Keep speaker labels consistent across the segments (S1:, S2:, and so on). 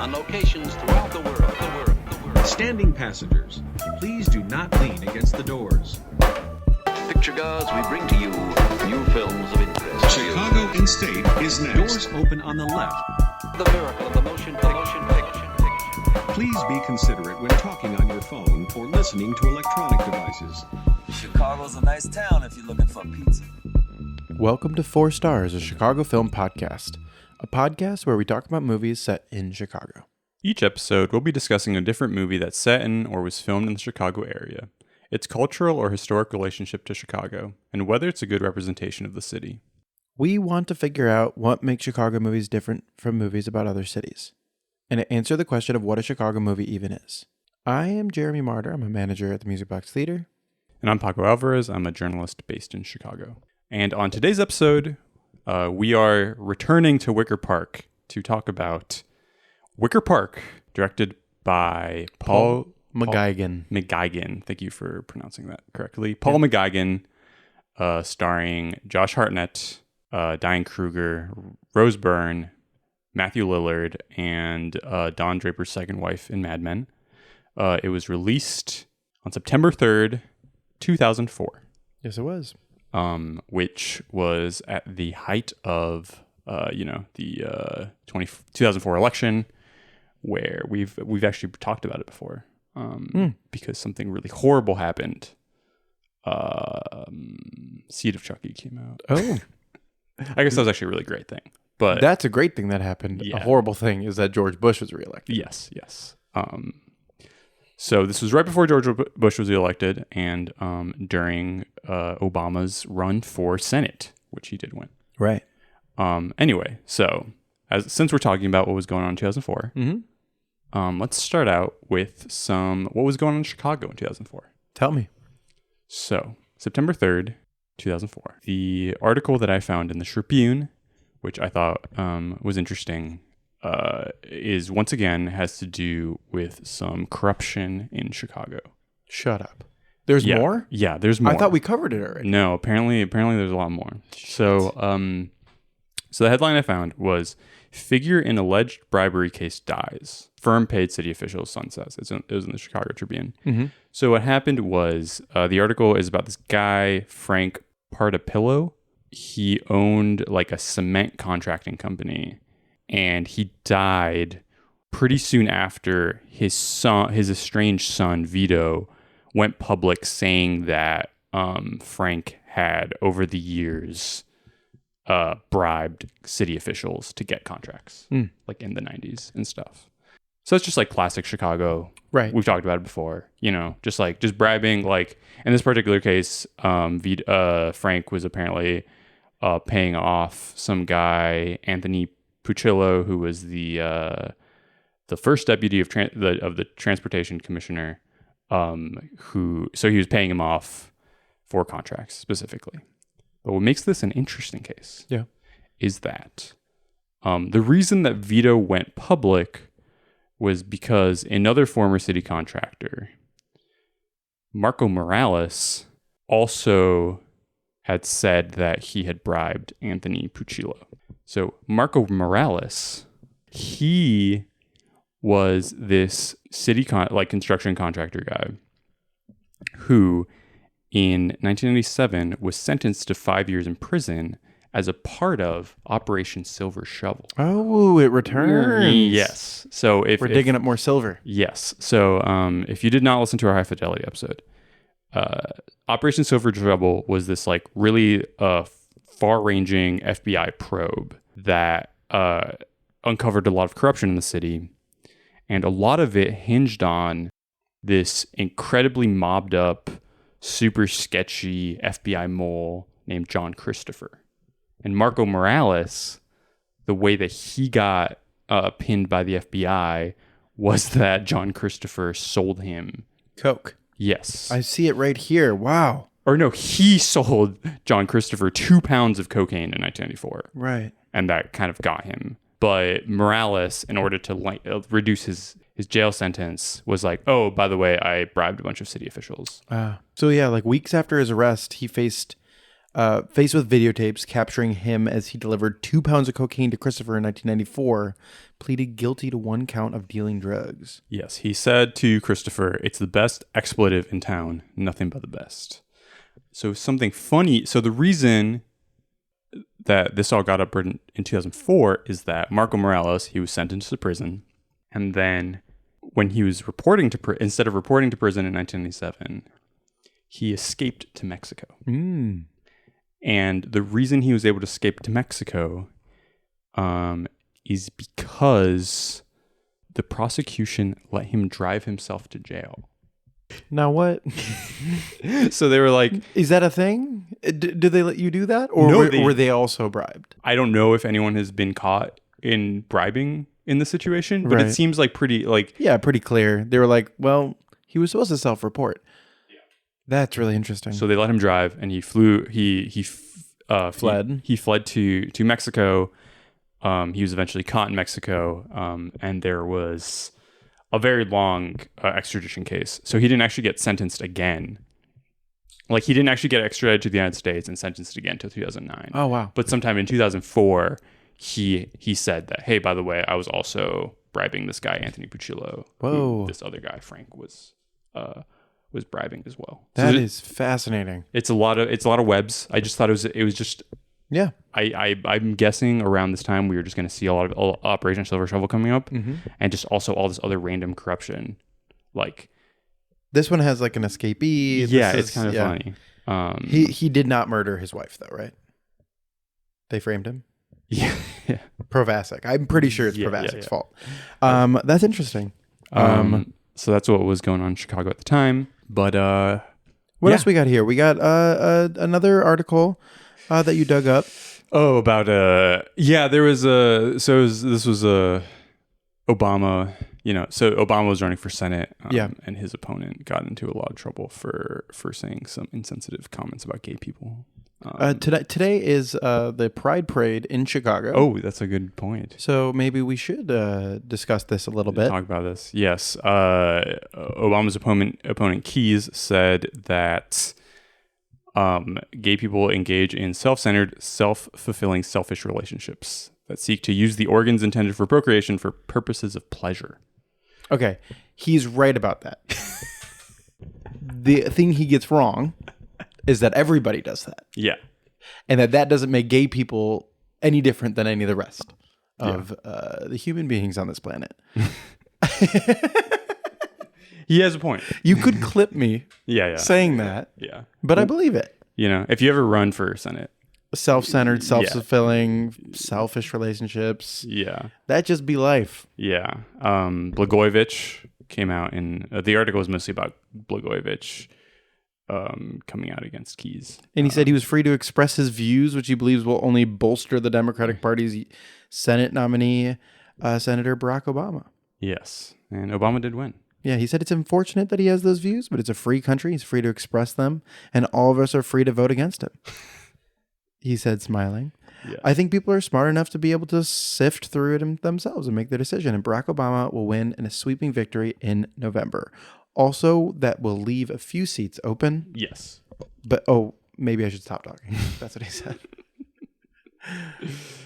S1: on locations throughout the world.
S2: Standing passengers, please do not lean against the doors.
S1: Picture gods, we bring to you new films of interest.
S2: Chicago in State is next. Doors open on the left.
S1: The miracle of the motion picture.
S2: Please be considerate when talking on your phone or listening to electronic devices.
S3: Chicago's a nice town if you're looking for pizza.
S4: Welcome to 4 Stars, a Chicago film podcast, a podcast where we talk about movies set in Chicago.
S5: Each episode, we'll be discussing a different movie that's set in or was filmed in the Chicago area, its cultural or historic relationship to Chicago, and whether it's a good representation of the city.
S4: We want to figure out what makes Chicago movies different from movies about other cities, and to answer the question of what a Chicago movie even is. I am Jeremy Martyr. I'm a manager at the Music Box Theater.
S5: And I'm Paco Alvarez. I'm a journalist based in Chicago. And on today's episode, we are returning to Wicker Park to talk about Wicker Park, directed by Paul
S4: McGuigan.
S5: McGuigan. Thank you for pronouncing that correctly. Paul McGuigan, starring Josh Hartnett, Diane Kruger, Rose Byrne, Matthew Lillard, and Don Draper's second wife in Mad Men. It was released on September 3rd, 2004.
S4: Yes, it was.
S5: Which was at the height of, the 2004 election, where we've actually talked about it before, because something really horrible happened. Seed of Chucky came out.
S4: Oh,
S5: I guess that was actually a really great thing. But
S4: that's a great thing that happened.
S5: Yeah.
S4: A horrible thing is that George Bush was reelected.
S5: Yes. So this was right before George Bush was elected, and during Obama's run for Senate, which he did win.
S4: Right.
S5: Anyway, so since we're talking about what was going on in 2004, let's start out with what was going on in Chicago in 2004.
S4: Tell me.
S5: So September 3rd, 2004. The article that I found in the Tribune, which I thought was interesting, is once again has to do with some corruption in Chicago.
S4: Shut up. There's more?
S5: Yeah, there's more.
S4: I thought we covered it already.
S5: No, apparently there's a lot more. So the headline I found was "Figure in alleged bribery case dies. Firm paid city officials son says." It was in the Chicago Tribune.
S4: Mm-hmm.
S5: So what happened was the article is about this guy, Frank Partapillo. He owned like a cement contracting company, and he died pretty soon after his estranged son, Vito, went public saying that Frank had, over the years, bribed city officials to get contracts, like in the 90s and stuff. So it's just like classic Chicago.
S4: Right.
S5: We've talked about it before, just bribing. Like in this particular case, Frank was apparently paying off some guy, Anthony Puccillo, who was the first deputy of the transportation commissioner, so he was paying him off for contracts specifically. But what makes this an interesting case is that the reason that Vito went public was because another former city contractor, Marco Morales, also had said that he had bribed Anthony Puccillo. So Marco Morales, he was this city construction contractor guy who in 1997 was sentenced to 5 years in prison as a part of Operation Silver Shovel.
S4: Oh, it returns.
S5: Yes. So
S4: we're digging up more silver.
S5: Yes. So if you did not listen to our High Fidelity episode, Operation Silver Shovel was this like really far-ranging FBI probe that uncovered a lot of corruption in the city, and a lot of it hinged on this incredibly mobbed up, super sketchy FBI mole named John Christopher. And Marco Morales, the way that he got pinned by the FBI was that John Christopher sold him
S4: coke.
S5: Yes.
S4: I see it right here. Wow.
S5: Or no, he sold John Christopher 2 pounds of cocaine in 1994.
S4: Right.
S5: And that kind of got him. But Morales, in order to reduce his jail sentence, was like, oh, by the way, I bribed a bunch of city officials.
S4: So yeah, like weeks after his arrest, he faced faced with videotapes capturing him as he delivered 2 pounds of cocaine to Christopher in 1994, pleaded guilty to 1 count of dealing drugs.
S5: Yes, he said to Christopher, "It's the best expletive in town, nothing but the best." So something funny. So the reason that this all got up in 2004 is that Marco Morales, he was sentenced to prison, and then when he was instead of reporting to prison in 1997, he escaped to Mexico. And the reason he was able to escape to Mexico is because the prosecution let him drive himself to jail.
S4: Now what?
S5: So they were like,
S4: Is that a thing? Did they let you do that? Or
S5: No,
S4: were they also bribed?
S5: I don't know if anyone has been caught in bribing in this situation, but
S4: Right.
S5: it seems like pretty
S4: clear. They were like, well, he was supposed to self-report. Yeah. That's really interesting.
S5: So they let him drive, and he flew.
S4: Fled.
S5: He fled to Mexico. He was eventually caught in Mexico, and there was a very long extradition case. So he didn't actually get sentenced again. Like, he didn't actually get extradited to the United States and sentenced again until 2009.
S4: Oh, wow.
S5: But sometime in 2004, he said that, hey, by the way, I was also bribing this guy, Anthony Puccillo.
S4: Whoa.
S5: Who this other guy, Frank, was bribing as well.
S4: That is fascinating.
S5: It's a lot of webs. I just thought it was just.
S4: Yeah.
S5: I'm guessing around this time we were just going to see a lot of Operation Silver Shovel coming up, and just also all this other random corruption. Like,
S4: this one has like an escapee.
S5: Yeah,
S4: This
S5: it's kind of funny.
S4: He did not murder his wife though, right? They framed him.
S5: Yeah.
S4: Provasic. I'm pretty sure it's
S5: Yeah,
S4: Provasic's
S5: yeah.
S4: fault. That's interesting.
S5: So that's what was going on in Chicago at the time. But
S4: What else we got here? We got another article that you dug up.
S5: Oh, about there was this was Obama. So Obama was running for Senate. And his opponent got into a lot of trouble for saying some insensitive comments about gay people.
S4: Today is the Pride Parade in Chicago.
S5: Oh, that's a good point.
S4: So maybe we should discuss this a little bit.
S5: Talk about this. Yes. Obama's opponent Keyes said that gay people engage in self-centered, self-fulfilling, selfish relationships that seek to use the organs intended for procreation for purposes of pleasure.
S4: Okay, he's right about that. The thing he gets wrong is that everybody does that.
S5: Yeah.
S4: And that doesn't make gay people any different than any of the rest of the human beings on this planet.
S5: He has a point.
S4: You could clip me saying that, but I believe it.
S5: If you ever run for Senate.
S4: Self-centered, self-fulfilling, selfish relationships.
S5: Yeah.
S4: That just be life.
S5: Yeah. Blagojevich came out in... the article was mostly about Blagojevich coming out against Keyes.
S4: And he said he was free to express his views, which he believes will only bolster the Democratic Party's Senate nominee, Senator Barack Obama.
S5: Yes. And Obama did win.
S4: Yeah, he said it's unfortunate that he has those views, but it's a free country. He's free to express them, and all of us are free to vote against him. He said, smiling.
S5: Yes.
S4: I think people are smart enough to be able to sift through it themselves and make their decision, and Barack Obama will win in a sweeping victory in November. Also, that will leave a few seats open.
S5: Yes.
S4: But, maybe I should stop talking. That's what he said.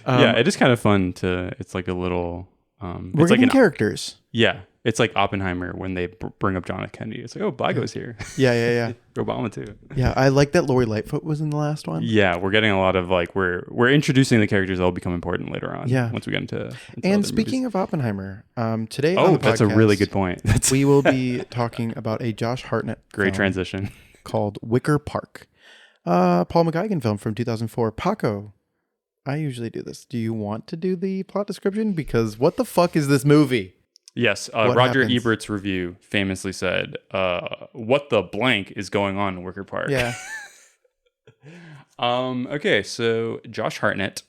S5: It is kind of fun to, it's like a little...
S4: we're
S5: it's
S4: getting
S5: like
S4: characters.
S5: Yeah. It's like Oppenheimer when they bring up John F. Kennedy. It's like, Blago's here.
S4: Yeah.
S5: Obama too.
S4: Yeah, I like that Lori Lightfoot was in the last one.
S5: Yeah, we're getting a lot of we're introducing the characters that will become important later on.
S4: Yeah.
S5: Once we get into
S4: and speaking of Oppenheimer, today
S5: on
S4: the podcast,
S5: that's a really good point.
S4: We will be talking about a Josh Hartnett
S5: great
S4: film
S5: transition
S4: called Wicker Park. Paul McGuigan film from 2004. Paco, I usually do this. Do you want to do the plot description? Because what the fuck is this movie?
S5: Yes,
S4: What
S5: Roger
S4: happens?
S5: Ebert's review famously said, "What the blank is going on in Wicker Park?"
S4: Yeah.
S5: Okay, so Josh Hartnett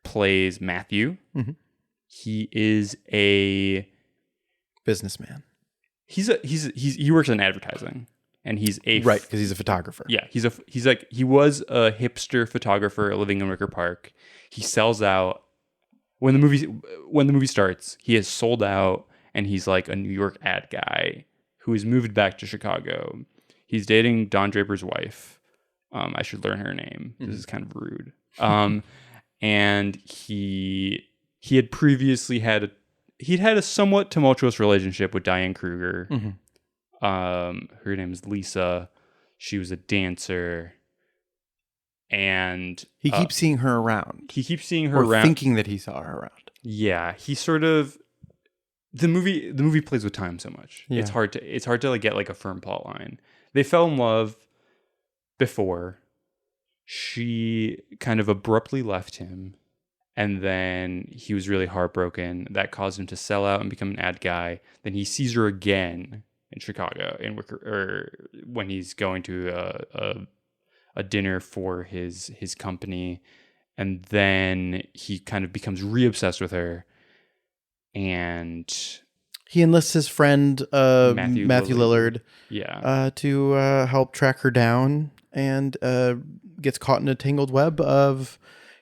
S5: plays Matthew.
S4: Mm-hmm.
S5: He is a
S4: Businessman.
S5: he works in advertising, and he's a
S4: Right, because he's a photographer.
S5: Yeah, he was a hipster photographer living in Wicker Park. He sells out when the movie starts. He has sold out, and he's like a New York ad guy who has moved back to Chicago. He's dating Don Draper's wife, I should learn her name. This is kind of rude. And he had previously had a somewhat tumultuous relationship with Diane Kruger. Her name is Lisa. She was a dancer, and
S4: he keeps seeing her around.
S5: He keeps seeing her
S4: or
S5: around,
S4: thinking that he saw her around.
S5: Yeah, he sort of. The movie plays with time so much.
S4: Yeah.
S5: It's hard to like get like a firm plot line. They fell in love before. She kind of abruptly left him, and then he was really heartbroken. That caused him to sell out and become an ad guy. Then he sees her again in Chicago when he's going to a dinner for his company, and then he kind of becomes re-obsessed with her. And
S4: he enlists his friend Matthew Lillard, to help track her down, and gets caught in a tangled web of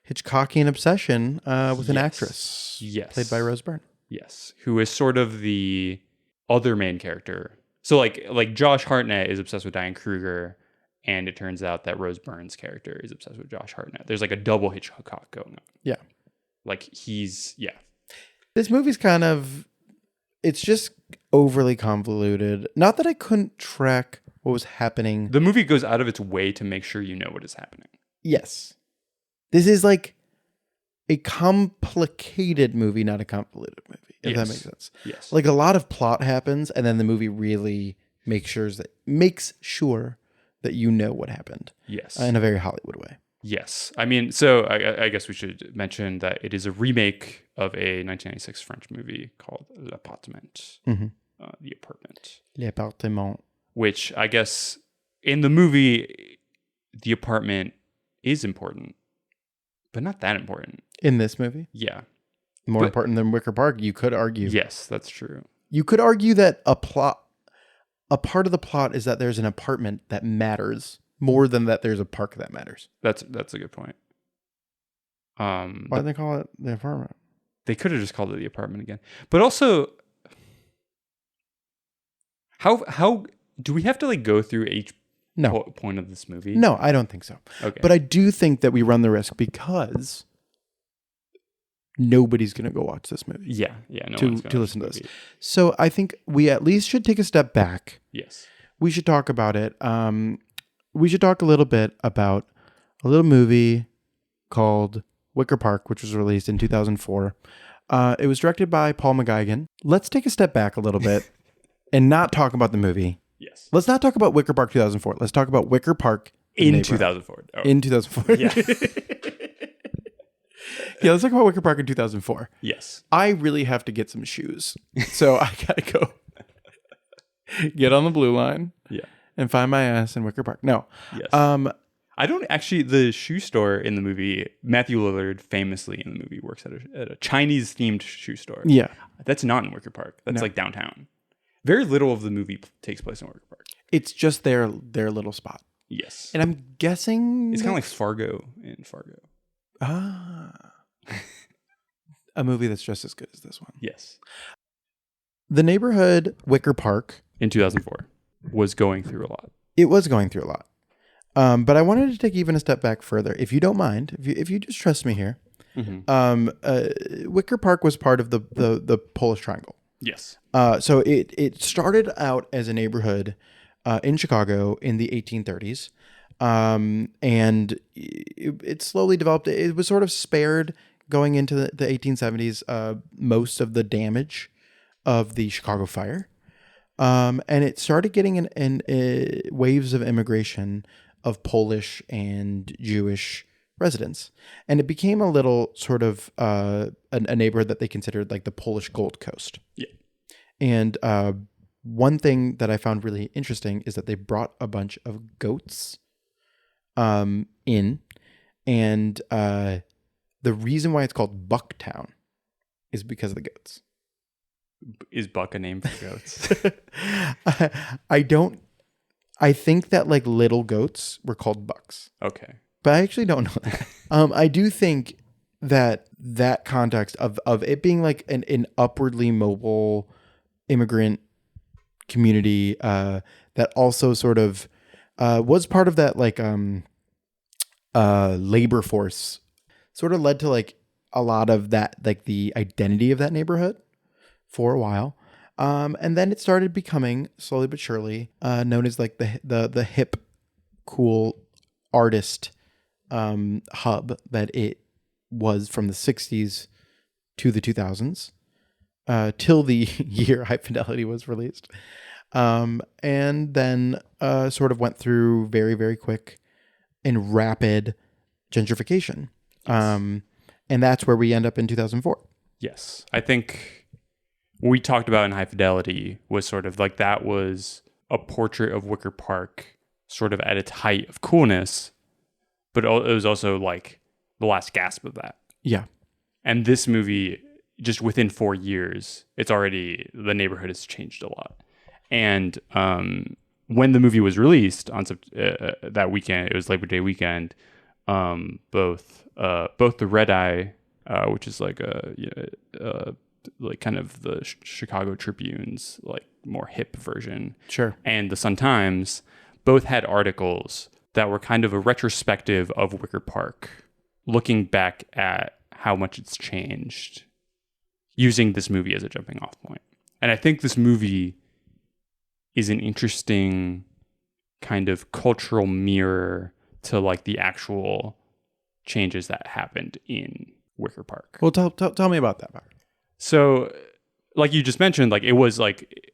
S4: Hitchcockian obsession with an actress, played by Rose Byrne.
S5: Yes, who is sort of the other main character. So like Josh Hartnett is obsessed with Diane Kruger, and it turns out that Rose Byrne's character is obsessed with Josh Hartnett. There's like a double Hitchcock going on.
S4: Yeah,
S5: like
S4: This movie's it's just overly convoluted. Not that I couldn't track what was happening.
S5: The movie goes out of its way to make sure you know what is happening.
S4: Yes. This is like a complicated movie, not a convoluted movie, if that makes sense.
S5: Yes.
S4: Like a lot of plot happens, and then the movie really makes sure that you know what happened.
S5: Yes.
S4: In a very Hollywood way.
S5: Yes. I mean, so I guess we should mention that it is a remake of a 1996 French movie called L'Appartement, The Apartment.
S4: L'Appartement.
S5: Which I guess in the movie, the apartment is important, but not that important.
S4: In this movie?
S5: Yeah.
S4: More important than Wicker Park, you could argue.
S5: Yes, that's true.
S4: You could argue that a part of the plot is that there's an apartment that matters more than that there's a park that matters.
S5: That's a good point.
S4: Why do they call it the apartment?
S5: They could have just called it the apartment again. But also, how do we have to like go through each point of this movie?
S4: No, I don't think so.
S5: Okay.
S4: But I do think that we run the risk because nobody's going to go watch this movie.
S5: Yeah. No
S4: to listen to this. So I think we at least should take a step back.
S5: Yes.
S4: We should talk about it. We should talk a little bit about a little movie called Wicker Park, which was released in 2004. It was directed by Paul McGuigan. Let's take a step back a little bit and not talk about the movie.
S5: Yes.
S4: Let's not talk about Wicker Park 2004. Let's talk about Wicker Park
S5: in 2004. Oh.
S4: In 2004.
S5: Yeah.
S4: Yeah, let's talk about Wicker Park in 2004.
S5: Yes.
S4: I really have to get some shoes. So I got to go get on the blue line.
S5: Yeah.
S4: And find my ass in Wicker Park. No.
S5: Yes. I don't actually, the shoe store in the movie, Matthew Lillard famously in the movie works at a Chinese themed shoe store.
S4: Yeah.
S5: That's not in Wicker Park. That's like downtown. Very little of the movie takes place in Wicker Park.
S4: It's just their little spot.
S5: Yes.
S4: And I'm guessing
S5: it's kind of like Fargo in Fargo.
S4: A movie that's just as good as this one.
S5: Yes.
S4: The neighborhood Wicker Park
S5: in 2004 was going through a lot.
S4: It was going through a lot. But I wanted to take even a step back further. If you don't mind, if you just trust me here. Wicker Park was part of the Polish Triangle.
S5: Yes.
S4: So it started out as a neighborhood in Chicago in the 1830s. And it slowly developed. It was sort of spared going into the 1870s, most of the damage of the Chicago fire. And it started getting in waves of immigration of Polish and Jewish residents. And it became a little sort of a neighborhood that they considered like the Polish Gold Coast.
S5: Yeah.
S4: And one thing that I found really interesting is that they brought a bunch of goats in. And the reason why it's called Bucktown is because of the goats.
S5: Is Buck a name for goats?
S4: I think that like little goats were called bucks.
S5: Okay.
S4: But I actually don't know that. I do think that context of it being like an upwardly mobile immigrant community that also sort of was part of that like labor force sort of led to like a lot of that, like the identity of that neighborhood for a while. And then it started becoming slowly but surely known as like the hip, cool artist hub that it was from the 60s to the 2000s, till the year High Fidelity was released. And then sort of went through very, very quick and rapid gentrification. Yes. And that's where we end up in 2004.
S5: Yes. I think what we talked about in High Fidelity was sort of like that was a portrait of Wicker Park sort of at its height of coolness, but it was also like the last gasp of that.
S4: Yeah.
S5: And this movie, just within 4 years, the neighborhood has changed a lot. And when the movie was released on that weekend, it was Labor Day weekend, both the Red Eye, which is like like kind of the Chicago Tribune's like more hip version,
S4: Sure,
S5: and the Sun-Times, both had articles that were kind of a retrospective of Wicker Park, looking back at how much it's changed, using this movie as a jumping off point. And I think this movie is an interesting kind of cultural mirror to like the actual changes that happened in Wicker Park.
S4: well, tell me about that part.
S5: So, like you just mentioned, like it was like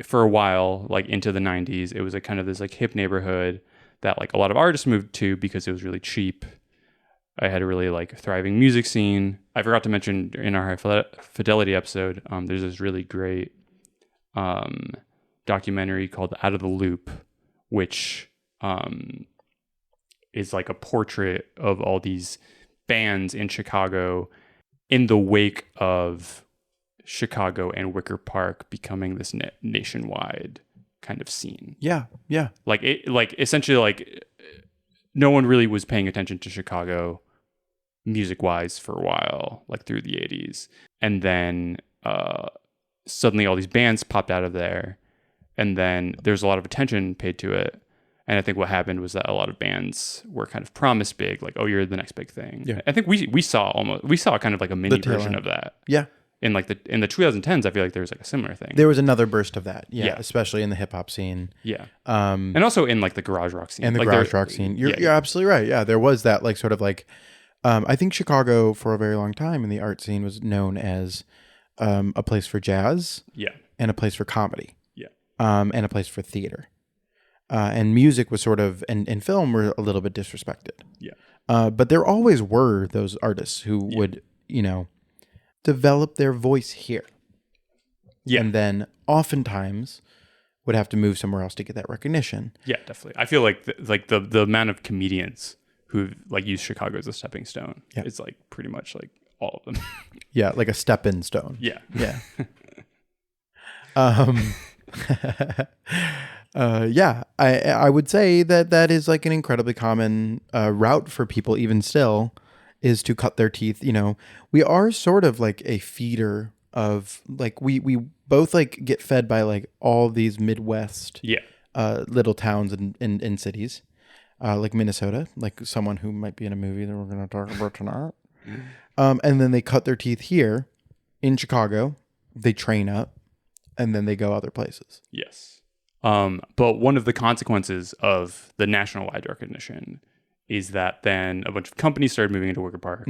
S5: for a while, like into the 90s, it was like kind of this like hip neighborhood that like a lot of artists moved to because it was really cheap. I had a really like thriving music scene. I forgot to mention in our High Fidelity episode, there's this really great documentary called Out of the Loop, which is like a portrait of all these bands in Chicago in the wake of Chicago and Wicker Park becoming this nationwide kind of scene.
S4: Yeah, yeah.
S5: Like essentially like no one really was paying attention to Chicago music-wise for a while, like through the 80s. And then suddenly all these bands popped out of there, and then there's a lot of attention paid to it. And I think what happened was that a lot of bands were kind of promised big, like, oh, you're the next big thing.
S4: Yeah.
S5: I think we saw kind of like a mini version of that.
S4: Yeah.
S5: In the 2010s, I feel like there was like a similar thing.
S4: There was another burst of that. Yeah.
S5: Yeah.
S4: Especially in the hip hop scene.
S5: Yeah. And also in like the garage rock scene.
S4: And the
S5: like
S4: garage rock scene. You're absolutely right. Yeah. There was that like sort of like, I think Chicago for a very long time in the art scene was known as a place for jazz.
S5: Yeah.
S4: And a place for comedy.
S5: Yeah.
S4: And a place for theater. And music was sort of, and film were a little bit disrespected.
S5: Yeah.
S4: But there always were those artists who would, develop their voice here.
S5: Yeah.
S4: And then oftentimes would have to move somewhere else to get that recognition.
S5: Yeah, definitely. I feel like the amount of comedians who like use Chicago as a stepping stone is like pretty much like all of them.
S4: Yeah, like a stepping stone.
S5: Yeah.
S4: Yeah. Yeah, I would say that is like an incredibly common route for people even still, is to cut their teeth. We are sort of like a feeder of like, we both like get fed by like all these Midwest little towns and cities, like Minnesota, like someone who might be in a movie that we're going to talk about tonight. And then they cut their teeth here in Chicago, they train up, and then they go other places.
S5: Yes. But one of the consequences of the national-wide recognition is that then a bunch of companies started moving into Wicker Park,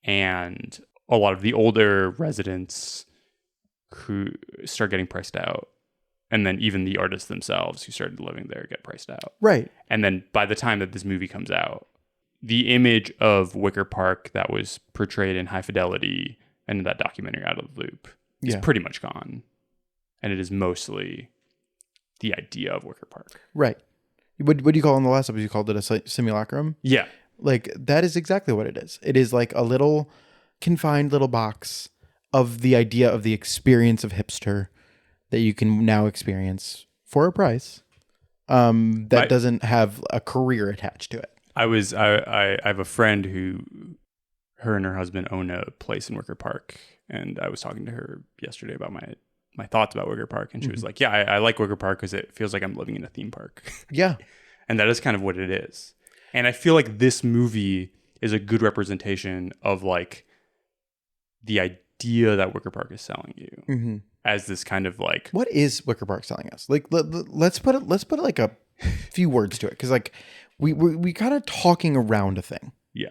S5: and a lot of the older residents who start getting priced out, and then even the artists themselves who started living there get priced out.
S4: Right.
S5: And then by the time that this movie comes out, the image of Wicker Park that was portrayed in High Fidelity and that documentary Out of the Loop is pretty much gone. And it is mostly the idea of Wicker Park.
S4: Right. What do you call it in the last episode? You called it a simulacrum?
S5: Yeah.
S4: Like, that is exactly what it is. It is like a little confined little box of the idea of the experience of hipster that you can now experience for a price that doesn't have a career attached to it.
S5: I have a friend who, her and her husband own a place in Wicker Park, and I was talking to her yesterday about my thoughts about Wicker Park, and she was like, yeah, I like Wicker Park because it feels like I'm living in a theme park.
S4: Yeah.
S5: And that is kind of what it is. And I feel like this movie is a good representation of like the idea that Wicker Park is selling you as this kind of like,
S4: what is Wicker Park selling us? Like, let's put like a few words to it, because like we kind of talking around a thing.
S5: yeah.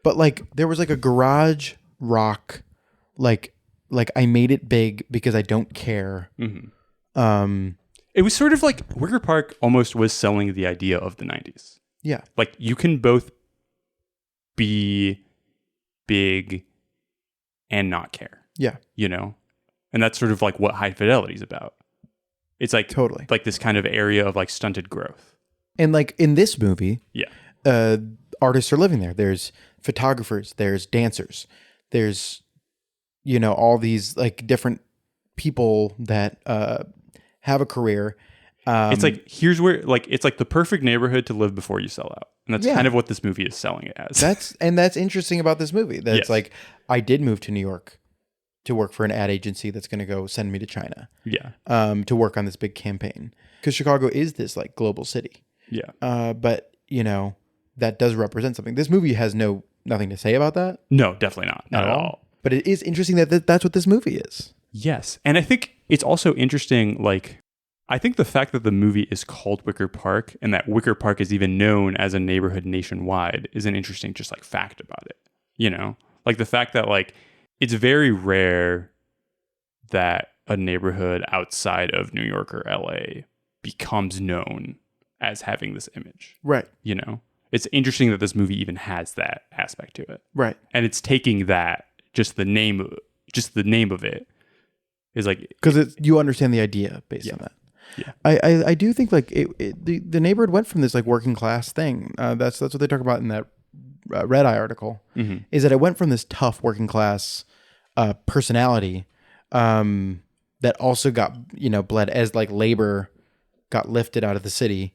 S4: But like there was like a garage rock, like I made it big because I don't care.
S5: It was sort of like Wicker Park almost was selling the idea of the 90s.
S4: Yeah.
S5: Like you can both be big and not care,
S4: Yeah.
S5: you know? And that's sort of like what High Fidelity is about. It's like
S4: Totally.
S5: like this kind of area of like stunted growth.
S4: And like in this movie,
S5: Yeah.
S4: Artists are living there. There's photographers, there's dancers, there's, you know, all these like different people that have a career.
S5: It's like, here's where, like, it's like the perfect neighborhood to live before you sell out. And that's
S4: Yeah.
S5: kind of what this movie is selling it as.
S4: That's interesting about this movie. That
S5: Yes.
S4: it's like, I did move to New York to work for an ad agency that's going to go send me to China,
S5: Yeah.
S4: to work on this big campaign. Because Chicago is this like global city.
S5: Yeah.
S4: But you know, that does represent something. This movie has nothing to say about that
S5: No, definitely not. Not at all.
S4: But it is interesting that that's what this movie is.
S5: Yes. And I think it's also interesting, like, I think the fact that the movie is called Wicker Park and that Wicker Park is even known as a neighborhood nationwide is an interesting just like fact about it. You know, like the fact that like it's very rare that a neighborhood outside of New York or LA becomes known as having this image.
S4: Right.
S5: You know, it's interesting that this movie even has that aspect to it.
S4: Right.
S5: And it's taking that, just the name of it is like,
S4: Because you understand the idea based on that.
S5: Yeah.
S4: I do think like the neighborhood went from this like working class thing. That's what they talk about in that Red Eye article. Is that it went from this tough working class personality that also got, you know, bled as like labor got lifted out of the city.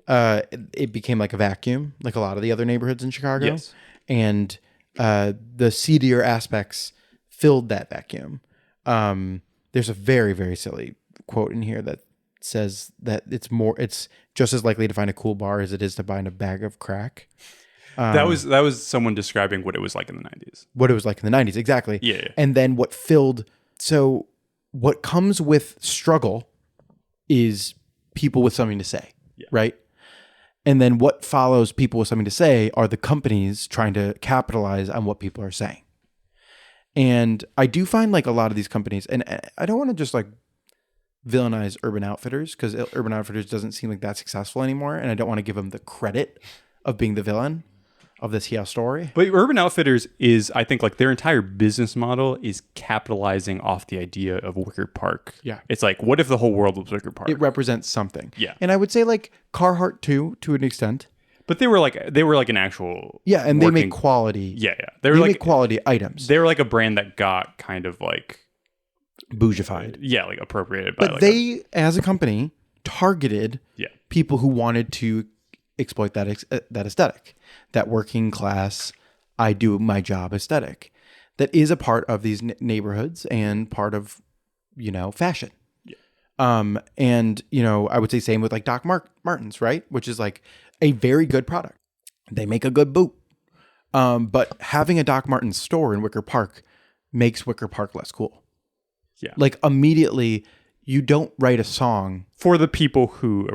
S4: It became like a vacuum, like a lot of the other neighborhoods in Chicago.
S5: Yes.
S4: And the seedier aspects filled that vacuum. There's a very, very silly quote in here that says that it's just as likely to find a cool bar as it is to find a bag of crack.
S5: that was someone describing what it was like in the 90s.
S4: What it was like in the 90s, exactly.
S5: Yeah.
S4: And then so what comes with struggle is people with something to say, right? And then what follows people with something to say are the companies trying to capitalize on what people are saying. And I do find like a lot of these companies, and I don't want to just like villainize Urban Outfitters, because Urban Outfitters doesn't seem like that successful anymore. And I don't want to give them the credit of being the villain of this Hill story.
S5: But Urban Outfitters is, I think, like their entire business model is capitalizing off the idea of Wicker Park.
S4: Yeah.
S5: It's like, what if the whole world was Wicker Park?
S4: It represents something.
S5: Yeah.
S4: And I would say like Carhartt too, to an extent.
S5: But they were like an actual
S4: Yeah, and they
S5: working-
S4: make quality.
S5: Yeah.
S4: They
S5: They were
S4: make
S5: like
S4: quality items.
S5: they were like a brand that got kind of like
S4: Bougified.
S5: like appropriated by
S4: But
S5: like
S4: they, as a company, targeted
S5: yeah.
S4: people who wanted to exploit that aesthetic, that working class, I do my job aesthetic, that is a part of these neighborhoods and part of, you know, fashion. Yeah. And you know, I would say same with like Doc Martens, right? Which is like a very good product. They make a good boot. But having a Doc Martens store in Wicker Park makes Wicker Park less cool.
S5: Yeah.
S4: Like immediately, you don't write a song.
S5: For the people who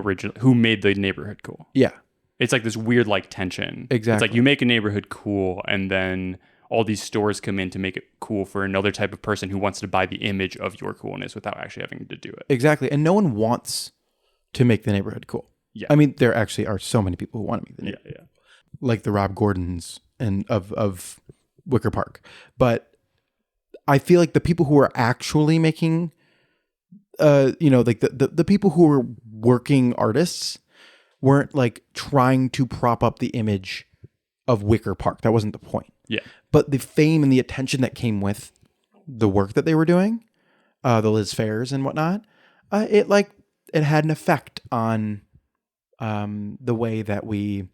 S5: made the neighborhood cool.
S4: Yeah.
S5: It's like this weird like tension.
S4: Exactly.
S5: It's like you make a neighborhood cool and then all these stores come in to make it cool for another type of person who wants to buy the image of your coolness without actually having to do it.
S4: Exactly. And no one wants to make the neighborhood cool.
S5: Yeah.
S4: I mean, there actually are so many people who want to make the
S5: Yeah,
S4: neighborhood.
S5: yeah.
S4: Like the Rob Gordons and of Wicker Park. But I feel like the people who are actually making you know, like the people who were working artists weren't like trying to prop up the image of Wicker Park. That wasn't the point.
S5: Yeah.
S4: But the fame and the attention that came with the work that they were doing, the Liz Fairs and whatnot, it had an effect on the way that we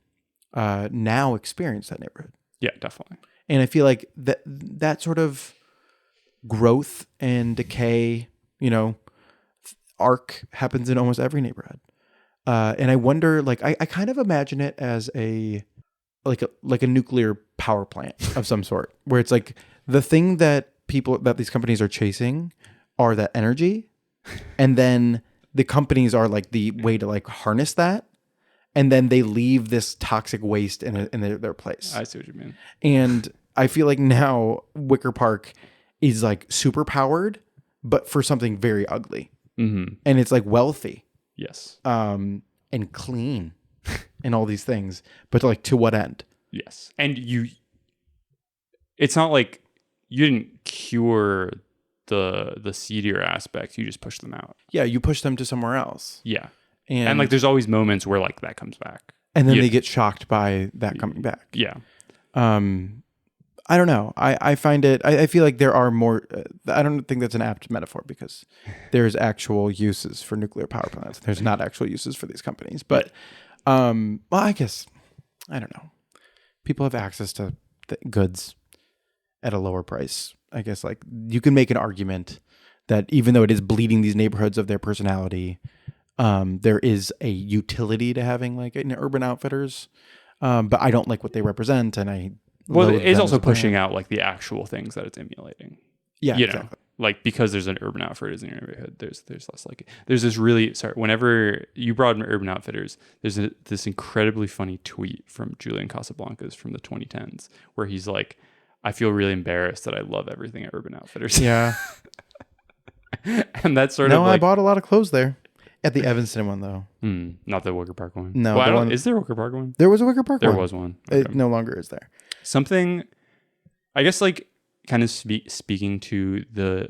S4: now experience that neighborhood.
S5: Yeah, definitely.
S4: And I feel like that sort of growth and decay, you know, arc happens in almost every neighborhood. And I wonder, like, I kind of imagine it as a like a nuclear power plant of some sort, where it's like the thing that these companies are chasing are that energy, and then the companies are like the way to like harness that, and then they leave this toxic waste in their place.
S5: I see what you mean.
S4: And I feel like now Wicker Park is like super powered, but for something very ugly.
S5: Mm-hmm.
S4: And it's like wealthy,
S5: Yes.
S4: and clean and all these things, but like to what end?
S5: Yes. And it's not like you didn't cure the seedier aspects. You just push them out.
S4: Yeah. You push them to somewhere else.
S5: Yeah.
S4: And
S5: like, there's always moments where like that comes back.
S4: and then they get shocked by that coming back.
S5: Yeah.
S4: I don't know. I find it, I feel like there are more, I don't think that's an apt metaphor because there's actual uses for nuclear power plants. There's not actual uses for these companies, but, well, I guess, I don't know. People have access to goods at a lower price. I guess like you can make an argument that even though it is bleeding these neighborhoods of their personality, there is a utility to having like an Urban Outfitters. But I don't like what they represent, and
S5: well,
S4: loathe
S5: it's
S4: them
S5: also
S4: as a brand.
S5: pushing out like the actual things that it's emulating.
S4: Yeah,
S5: you
S4: exactly.
S5: know, like because there's an Urban Outfitters in your neighborhood, there's less like it. There's this really whenever you brought in Urban Outfitters, there's this incredibly funny tweet from Julian Casablancas from the 2010s where he's like, I feel really embarrassed that I love everything at Urban Outfitters.
S4: Yeah.
S5: And that's sort
S4: No,
S5: of like,
S4: I bought a lot of clothes there. At the Evanston one, though.
S5: not the Wicker Park one.
S4: No,
S5: well,
S4: the
S5: is there a Wicker Park one?
S4: There was a Wicker Park
S5: There
S4: one.
S5: was one.
S4: It
S5: Okay.
S4: no longer is there.
S5: Something, I guess, like kind of speaking to the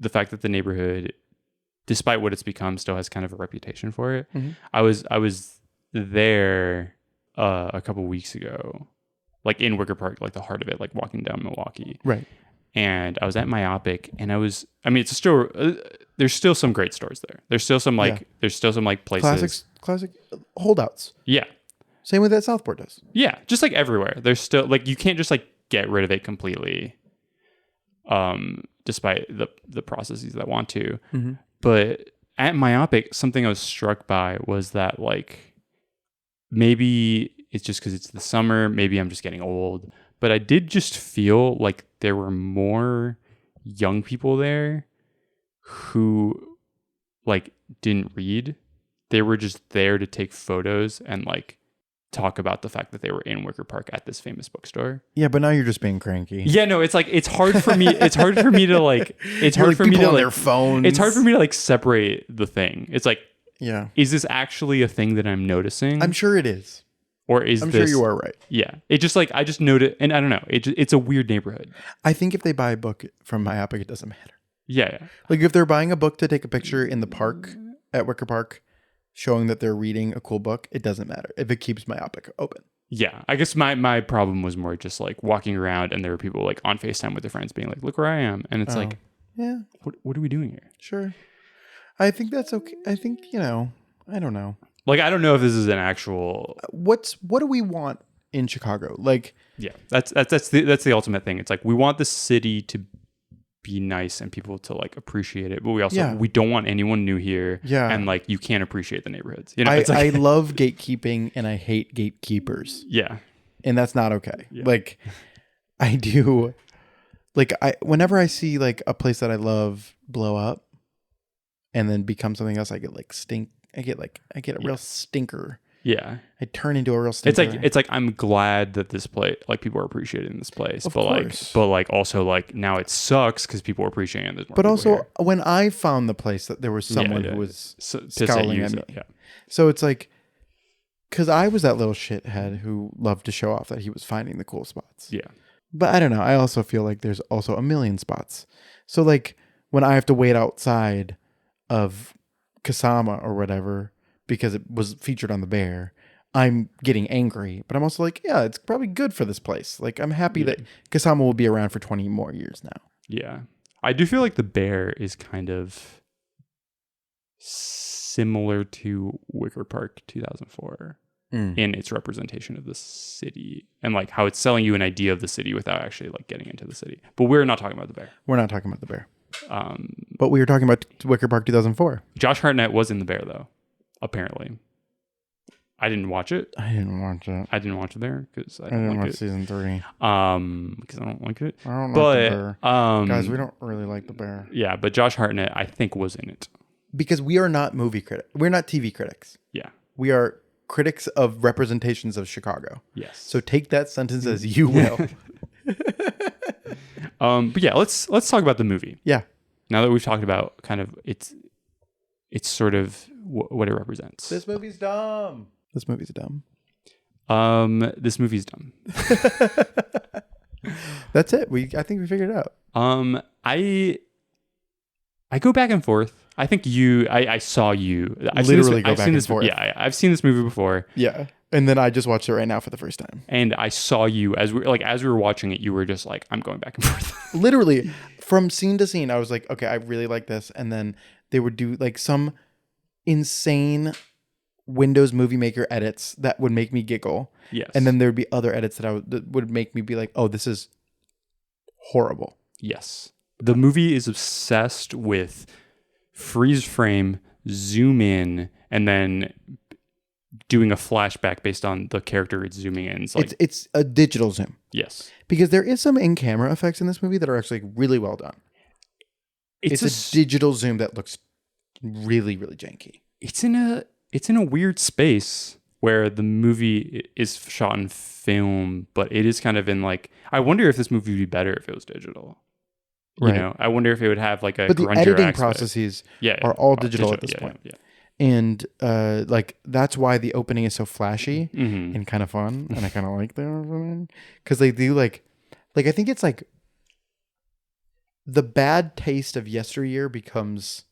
S5: fact that the neighborhood, despite what it's become, still has kind of a reputation for it.
S4: Mm-hmm.
S5: I was there a couple weeks ago, like in Wicker Park, like the heart of it, like walking down Milwaukee.
S4: Right.
S5: And I was at Myopic, and it's still, there's still some great stores there. There's still some there's still some like places.
S4: Classic holdouts.
S5: Yeah.
S4: Same way that Southport does.
S5: Yeah. Just like everywhere. There's still like, you can't just like get rid of it completely. Despite the processes that want to.
S4: Mm-hmm.
S5: But at Myopic, something I was struck by was that like, maybe it's just because it's the summer, maybe I'm just getting old, but I did just feel like there were more young people there who like didn't read. They were just there to take photos and like talk about the fact that they were in Wicker Park at this famous bookstore.
S4: Yeah, but now you're just being cranky.
S5: Yeah, no, it's like it's hard for me to like it's hard
S4: Like
S5: for me
S4: people
S5: to
S4: on
S5: like
S4: their phones.
S5: It's hard for me to like separate the thing. It's like,
S4: Yeah.
S5: is this actually a thing that I'm noticing?
S4: I'm sure it is.
S5: Or is
S4: I'm
S5: this,
S4: sure you are right.
S5: Yeah. It just like, I just noticed, and I don't know, it's a weird neighborhood.
S4: I think if they buy a book from Myopic, it doesn't matter.
S5: Yeah.
S4: Like if they're buying a book to take a picture in the park at Wicker Park, showing that they're reading a cool book, it doesn't matter if it keeps Myopic open.
S5: Yeah. I guess my problem was more just like walking around and there were people like on FaceTime with their friends being like, look where I am. And it's like,
S4: Yeah,
S5: what are we doing here?
S4: sure. I think that's okay. I think, I don't know.
S5: Like, I don't know if this is an actual,
S4: What do we want in Chicago? Like,
S5: yeah, that's the ultimate thing. It's like, we want the city to be nice and people to like appreciate it, but we also, we don't want anyone new here.
S4: Yeah.
S5: And like, you can't appreciate the neighborhoods.
S4: I
S5: it's like,
S4: love gatekeeping and I hate gatekeepers.
S5: yeah.
S4: And that's not okay.
S5: Yeah.
S4: Like I do, like whenever I see like a place that I love blow up and then become something else, I get like I get a real stinker.
S5: Yeah.
S4: I turn into a real stinker.
S5: It's like I'm glad that this place, like people are appreciating this place,
S4: Of
S5: but
S4: course.
S5: like also like now it sucks because people are appreciating it. There's more
S4: but
S5: people
S4: also
S5: here.
S4: when I found the place that there was someone
S5: Yeah.
S4: who was
S5: So, pissed at
S4: scowling
S5: you,
S4: at
S5: so-
S4: me.
S5: yeah.
S4: So it's like, because I was that little shithead who loved to show off that he was finding the cool spots.
S5: Yeah.
S4: But I don't know. I also feel like there's also a million spots. So like when I have to wait outside of Kasama or whatever because it was featured on the Bear, I'm getting angry. But I'm also like, yeah, it's probably good for this place. Like I'm happy that Kasama will be around for 20 more years now.
S5: Yeah. I do feel like the Bear is kind of similar to Wicker Park 2004 in its representation of the city and like how it's selling you an idea of the city without actually like getting into the city. But we're not talking about the Bear.
S4: We're not talking about the Bear. But we were talking about Wicker Park 2004.
S5: Josh Hartnett was in the Bear though, apparently. I didn't watch it.
S4: I didn't watch it.
S5: I didn't watch it there because I
S4: I
S5: don't
S4: didn't
S5: like
S4: watch
S5: it.
S4: season 3.
S5: Because I don't like it.
S4: I don't like the bear.
S5: But
S4: Guys, we don't really like the bear.
S5: yeah, but Josh Hartnett, I think, was in it.
S4: Because we are not movie critics. We're not TV critics.
S5: Yeah.
S4: We are critics of representations of Chicago.
S5: Yes.
S4: So take that sentence as you will.
S5: But yeah, let's talk about the movie.
S4: Yeah.
S5: Now that we've talked about kind of it's sort of what it represents.
S4: This movie's dumb. This movie's dumb.
S5: This movie's dumb.
S4: That's it. I think we figured it out.
S5: I go back and forth. I think I saw you. I've
S4: Literally
S5: seen
S4: go back and forth.
S5: Yeah, I've seen this movie before.
S4: Yeah. And then I just watched it right now for the first time.
S5: And I saw you as we were watching it, you were just like, I'm going back and forth.
S4: Literally from scene to scene, I was like, okay, I really like this. And then they would do like some insane Windows Movie Maker edits that would make me giggle.
S5: Yes.
S4: And then there would be other edits that would make me be like, oh, this is horrible.
S5: Yes. The movie is obsessed with freeze frame, zoom in, and then doing a flashback based on the character it's zooming in. It's like,
S4: it's a digital zoom.
S5: yes.
S4: Because there is some in-camera effects in this movie that are actually really well done. It's a digital zoom that looks really, really janky.
S5: It's in a weird space where the movie is shot in film, but it is kind of in like, I wonder if this movie would be better if it was digital. You
S4: Right.
S5: know, I wonder if it would have like a
S4: But the
S5: grungier
S4: editing
S5: aspect.
S4: processes
S5: Yeah,
S4: are all digital at this point.
S5: Yeah.
S4: And like that's why the opening is so flashy
S5: Mm-hmm.
S4: and kind of fun, and I kind of like that because they do like I think it's like the bad taste of yesteryear becomes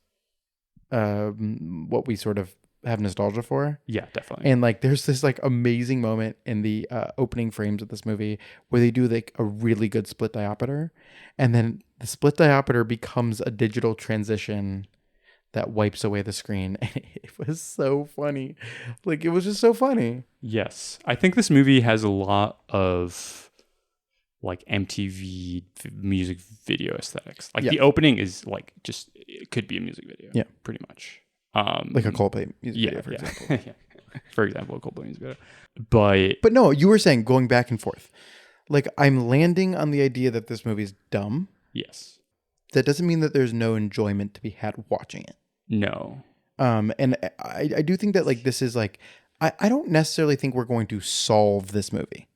S4: what we sort of have nostalgia for.
S5: Yeah, definitely.
S4: And like there's this like amazing moment in the opening frames of this movie where they do like a really good split diopter, and then the split diopter becomes a digital transition that wipes away the screen. And it was so funny. Like it was just so funny.
S5: Yes. I think this movie has a lot of like MTV music video aesthetics. Like
S4: Yeah.
S5: the opening is like just, it could be a music video.
S4: Yeah.
S5: Pretty much.
S4: Like a Coldplay music video, for
S5: yeah.
S4: example.
S5: Yeah. For example, a Coldplay music video.
S4: But no, you were saying going back and forth. Like I'm landing on the idea that this movie's dumb.
S5: Yes.
S4: That doesn't mean that there's no enjoyment to be had watching it.
S5: No.
S4: And I do think that like this is like I don't necessarily think we're going to solve this movie.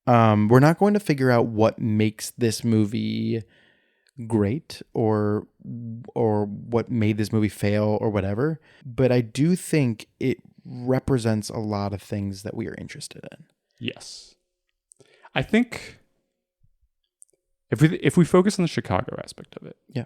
S4: We're not going to figure out what makes this movie great or what made this movie fail or whatever. But I do think it represents a lot of things that we are interested in.
S5: Yes. I think if we focus on the Chicago aspect of it.
S4: Yeah.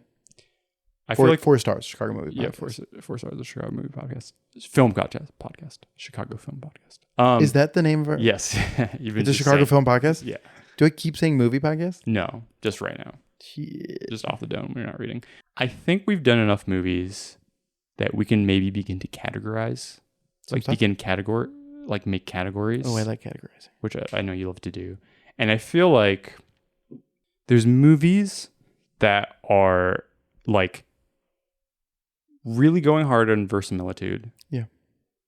S5: I feel like
S4: 4 stars, Chicago movie.
S5: yeah,
S4: Podcast.
S5: 4 stars, the Chicago movie podcast, film podcast, Chicago film podcast.
S4: Is that the name of it?
S5: Yes,
S4: It's a Chicago film podcast?
S5: Yeah,
S4: Do I keep saying movie podcast?
S5: no, just right now,
S4: Shit.
S5: just off the dome. We're not reading. I think we've done enough movies that we can maybe begin to categorize,
S4: Some stuff?
S5: make categories.
S4: Oh, I like categorizing.
S5: Which I know you love to do, and I feel like there's movies that are like really going hard on verisimilitude.
S4: Yeah.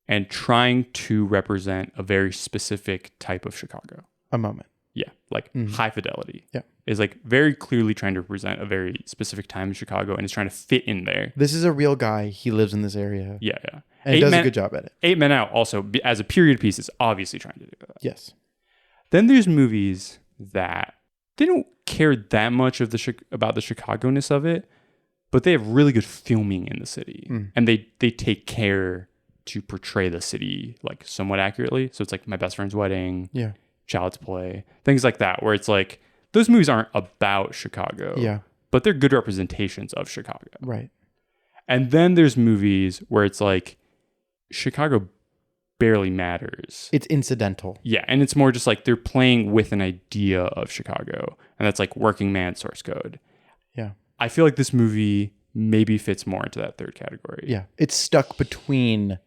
S5: And trying to represent a very specific type of Chicago.
S4: A moment.
S5: Yeah. Like High Fidelity.
S4: Yeah.
S5: Is like very clearly trying to represent a very specific time in Chicago and is trying to fit in there.
S4: This is a real guy. He lives in this area.
S5: Yeah, yeah.
S4: And he does a good job at it.
S5: 8 Men Out also, as a period piece, is obviously trying to do that.
S4: Yes.
S5: Then there's movies that they don't care that much about the Chicago-ness of it, but they have really good filming in the city. And they take care to portray the city like somewhat accurately. So it's like My Best Friend's Wedding,
S4: Yeah.
S5: Child's Play, things like that, where it's like those movies aren't about Chicago,
S4: Yeah.
S5: but they're good representations of Chicago.
S4: Right.
S5: And then there's movies where it's like Chicago barely matters.
S4: It's incidental.
S5: Yeah, and it's more just like they're playing with an idea of Chicago, and that's like working man source code.
S4: Yeah.
S5: I feel like this movie maybe fits more into that third category.
S4: Yeah. It's stuck between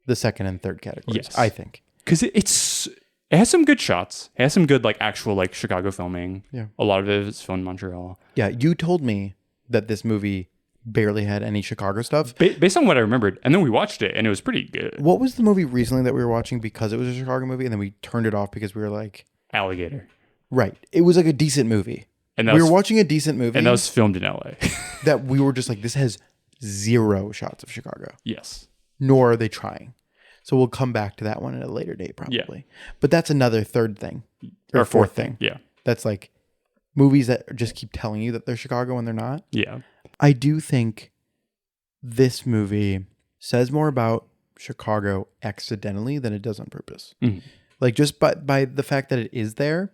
S4: the second and third categories,
S5: Yes.
S4: I think.
S5: Because it has some good shots. It has some good like actual like Chicago filming.
S4: Yeah.
S5: A lot of it is filmed in Montreal.
S4: Yeah. You told me that this movie barely had any Chicago stuff.
S5: Based on what I remembered. And then we watched it and it was pretty good.
S4: What was the movie recently that we were watching because it was a Chicago movie and then we turned it off because we were like...
S5: Alligator.
S4: Right. It was like a decent movie.
S5: And
S4: we were watching a decent movie.
S5: And that was filmed in LA.
S4: that we were just like, this has 0 shots of Chicago.
S5: Yes.
S4: Nor are they trying. So we'll come back to that one at a later date probably. Yeah. But that's another third thing. Or fourth thing.
S5: Yeah.
S4: That's like movies that just keep telling you that they're Chicago when they're not.
S5: Yeah.
S4: I do think this movie says more about Chicago accidentally than it does on purpose.
S5: Mm-hmm.
S4: Like just by the fact that it is there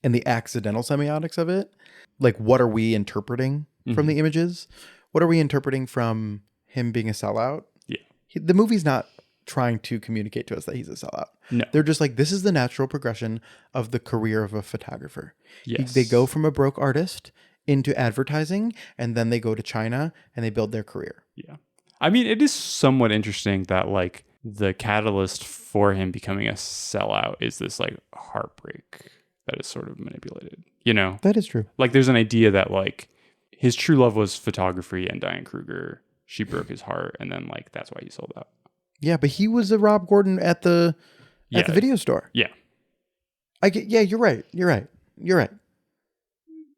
S4: and the accidental semiotics of it. Like what are we interpreting from the images? What are we interpreting from him being a sellout?
S5: Yeah.
S4: The movie's not trying to communicate to us that he's a sellout.
S5: No.
S4: They're just like, this is the natural progression of the career of a photographer.
S5: Yes.
S4: They go from a broke artist into advertising, and then they go to China and they build their career.
S5: Yeah. I mean, it is somewhat interesting that like the catalyst for him becoming a sellout is this like heartbreak that is sort of manipulated, you know?
S4: That is true.
S5: Like there's an idea that like his true love was photography and Diane Kruger. She broke his heart and then like that's why he sold out.
S4: Yeah, but he was a Rob Gordon at the video store.
S5: Yeah.
S4: You're right.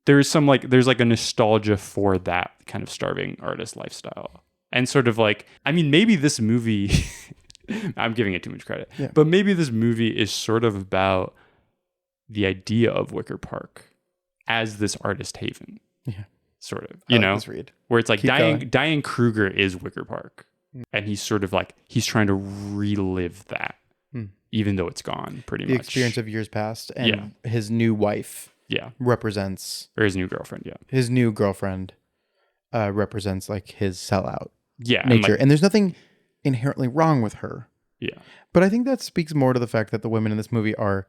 S5: There's like a nostalgia for that kind of starving artist lifestyle. And sort of like, I mean, maybe this movie, I'm giving it too much credit, but maybe this movie is sort of about the idea of Wicker Park as this artist haven. Yeah. Sort of, you know, where it's like Diane Kruger is Wicker Park. And he's sort of like, he's trying to relive that, even though it's gone pretty much.
S4: The experience of years past and his new wife represents...
S5: Or his new girlfriend,
S4: His new girlfriend represents like his sellout nature.
S5: And, like,
S4: and there's nothing inherently wrong with her.
S5: Yeah.
S4: But I think that speaks more to the fact that the women in this movie are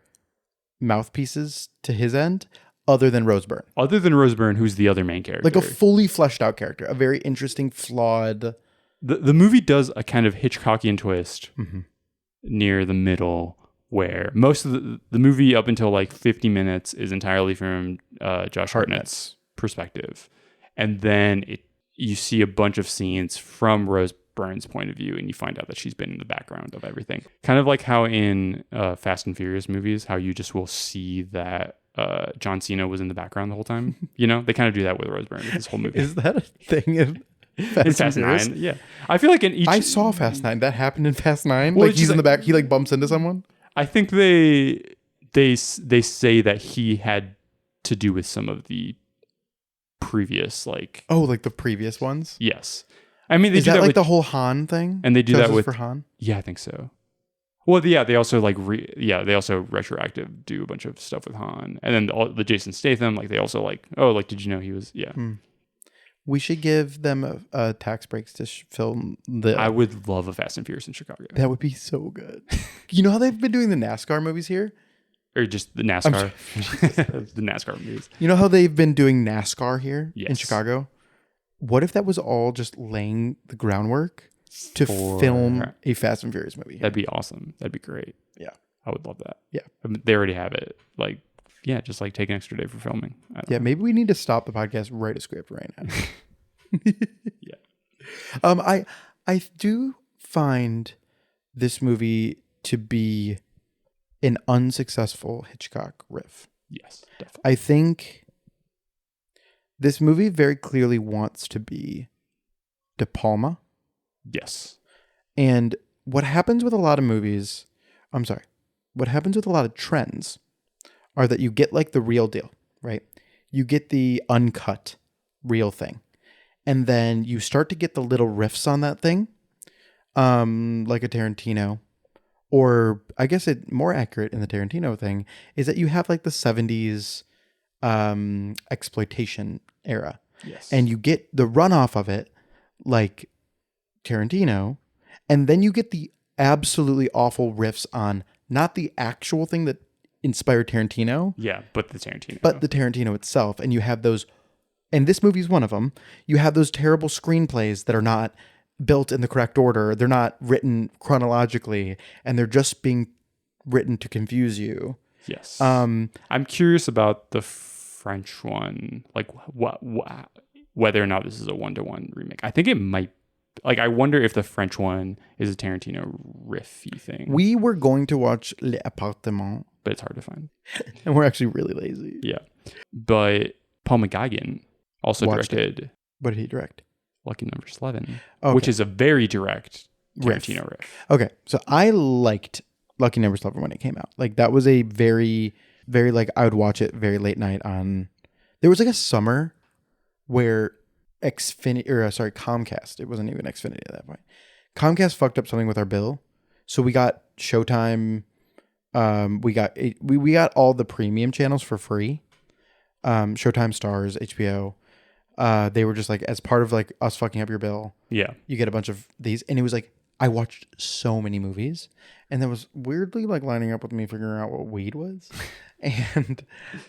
S4: mouthpieces to his end, other than Rose Byrne.
S5: Other than Rose Byrne, who's the other main character.
S4: Like a fully fleshed out character, a very interesting, flawed...
S5: The movie does a kind of Hitchcockian twist near the middle where most of the movie up until like 50 minutes is entirely from Josh Hartnett's perspective. And then you see a bunch of scenes from Rose Byrne's point of view and you find out that she's been in the background of everything. Kind of like how in Fast and Furious movies, how you just will see that John Cena was in the background the whole time. You know, they kind of do that with Rose Byrne with this whole movie.
S4: Is that a thing?
S5: Fast 9, yeah. I feel like in each...
S4: I saw Fast 9. That happened in Fast 9. Well, like he's in the back. He like bumps into someone.
S5: I think they say that he had to do with some of the previous like...
S4: Oh, like the previous ones?
S5: Yes. I mean, they
S4: is
S5: do
S4: that like
S5: with
S4: the whole Han thing?
S5: And they do that with...
S4: for Han?
S5: Yeah, I think so. Well, yeah, they also like... they also retroactive do a bunch of stuff with Han. And then the Jason Statham, like they also like... Oh, like did you know he was... Yeah.
S4: We should give them tax breaks to film the...
S5: I would love a Fast and Furious in Chicago.
S4: That would be so good. You know how they've been doing the NASCAR movies here?
S5: Or just the NASCAR? The NASCAR movies.
S4: You know how they've been doing NASCAR here in
S5: Yes.
S4: Chicago? What if that was all just laying the groundwork to film a Fast and Furious movie here?
S5: That'd be awesome. That'd be great.
S4: Yeah.
S5: I would love that.
S4: Yeah.
S5: I mean, they already have it. Like, yeah, just like take an extra day for filming.
S4: Yeah, maybe we need to stop the podcast, write a script right now.
S5: Yeah.
S4: I do find this movie to be an unsuccessful Hitchcock riff.
S5: Yes, definitely.
S4: I think this movie very clearly wants to be De Palma.
S5: Yes.
S4: And what happens with a lot of movies, what happens with a lot of trends are that you get like the real deal, right? You get the uncut real thing. And then you start to get the little riffs on that thing, like a Tarantino. Or I guess it more accurate in the Tarantino thing is that you have like the 70s exploitation era.
S5: Yes.
S4: And you get the runoff of it like Tarantino. And then you get the absolutely awful riffs on not the actual thing that inspired Tarantino.
S5: Yeah, but the Tarantino.
S4: But the Tarantino itself. And you have those, and this movie is one of them. You have those terrible screenplays that are not built in the correct order. They're not written chronologically, and they're just being written to confuse you.
S5: Yes. I'm curious about the French one. Like, what whether or not this is a 1-to-1 remake. I think it might. Like, I wonder if the French one is a Tarantino riffy thing.
S4: We were going to watch Les Appartements,
S5: but it's hard to find.
S4: And we're actually really lazy.
S5: Yeah. But Paul McGuigan also directed.
S4: What did he direct?
S5: Lucky Number 11,
S4: Okay.
S5: which is a very direct Tarantino riff.
S4: Okay, so I liked Lucky Number 11 when it came out. Like, that was a very, very, like, I would watch it very late night on... There was, like, a summer where Comcast. It wasn't even Xfinity at that point. Comcast fucked up something with our bill, so we got Showtime. We got all the premium channels for free. Showtime, Stars, HBO. They were just like, as part of like us fucking up your bill.
S5: Yeah,
S4: you get a bunch of these, and it was like I watched so many movies, and that was weirdly like lining up with me figuring out what weed was. And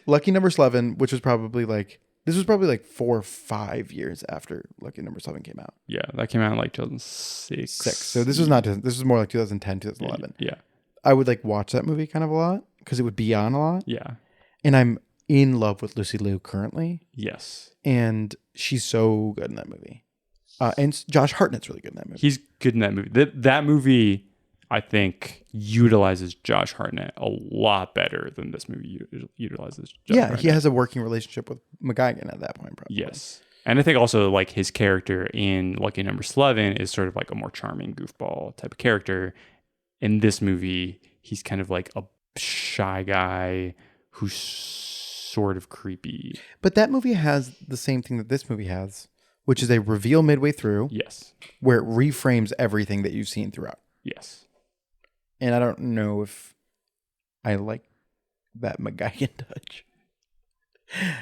S4: Lucky Number 11, which was probably like. This was probably like 4 or 5 years after Lucky Number 7 came out.
S5: Yeah, that came out in like 2006.
S4: So this was more like 2010, 2011.
S5: Yeah.
S4: I would like watch that movie kind of a lot because it would be on a lot.
S5: Yeah.
S4: And I'm in love with Lucy Liu currently.
S5: Yes.
S4: And she's so good in that movie. And Josh Hartnett's really good in that movie.
S5: He's good in that movie. That movie, I think, utilizes Josh Hartnett a lot better than this movie utilizes Josh Hartnett.
S4: He has a working relationship with McGuigan at that point, probably.
S5: Yes. And I think also like his character in Lucky Number 11 is sort of like a more charming goofball type of character. In this movie, he's kind of like a shy guy who's sort of creepy.
S4: But that movie has the same thing that this movie has, which is a reveal midway through.
S5: Yes.
S4: Where it reframes everything that you've seen throughout.
S5: Yes.
S4: And I don't know if I like that McGuigan touch.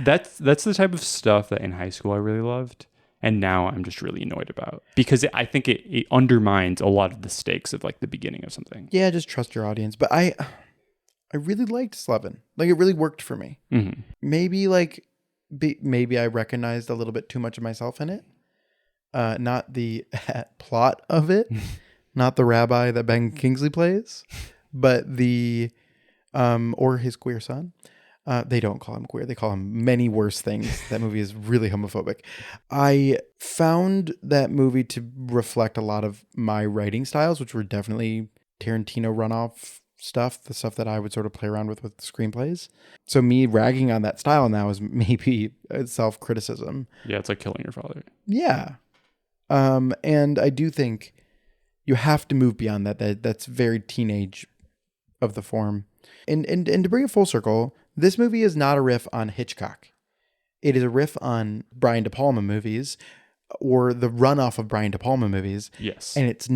S5: That's the type of stuff that in high school I really loved. And now I'm just really annoyed about. Because I think it undermines a lot of the stakes of like the beginning of something.
S4: Yeah, just trust your audience. But I really liked Slevin. Like, it really worked for me.
S5: Mm-hmm.
S4: Maybe I recognized a little bit too much of myself in it. Not the plot of it. Not the rabbi that Ben Kingsley plays, but the, or his queer son. They don't call him queer. They call him many worse things. That movie is really homophobic. I found that movie to reflect a lot of my writing styles, which were definitely Tarantino runoff stuff, the stuff that I would sort of play around with screenplays. So me ragging on that style now is maybe self-criticism.
S5: Yeah, it's like killing your father.
S4: Yeah. And I do think you have to move beyond that. That's very teenage of the form. And to bring it full circle, this movie is not a riff on Hitchcock. It is a riff on Brian De Palma movies, or the runoff of Brian De Palma movies.
S5: Yes.
S4: And it's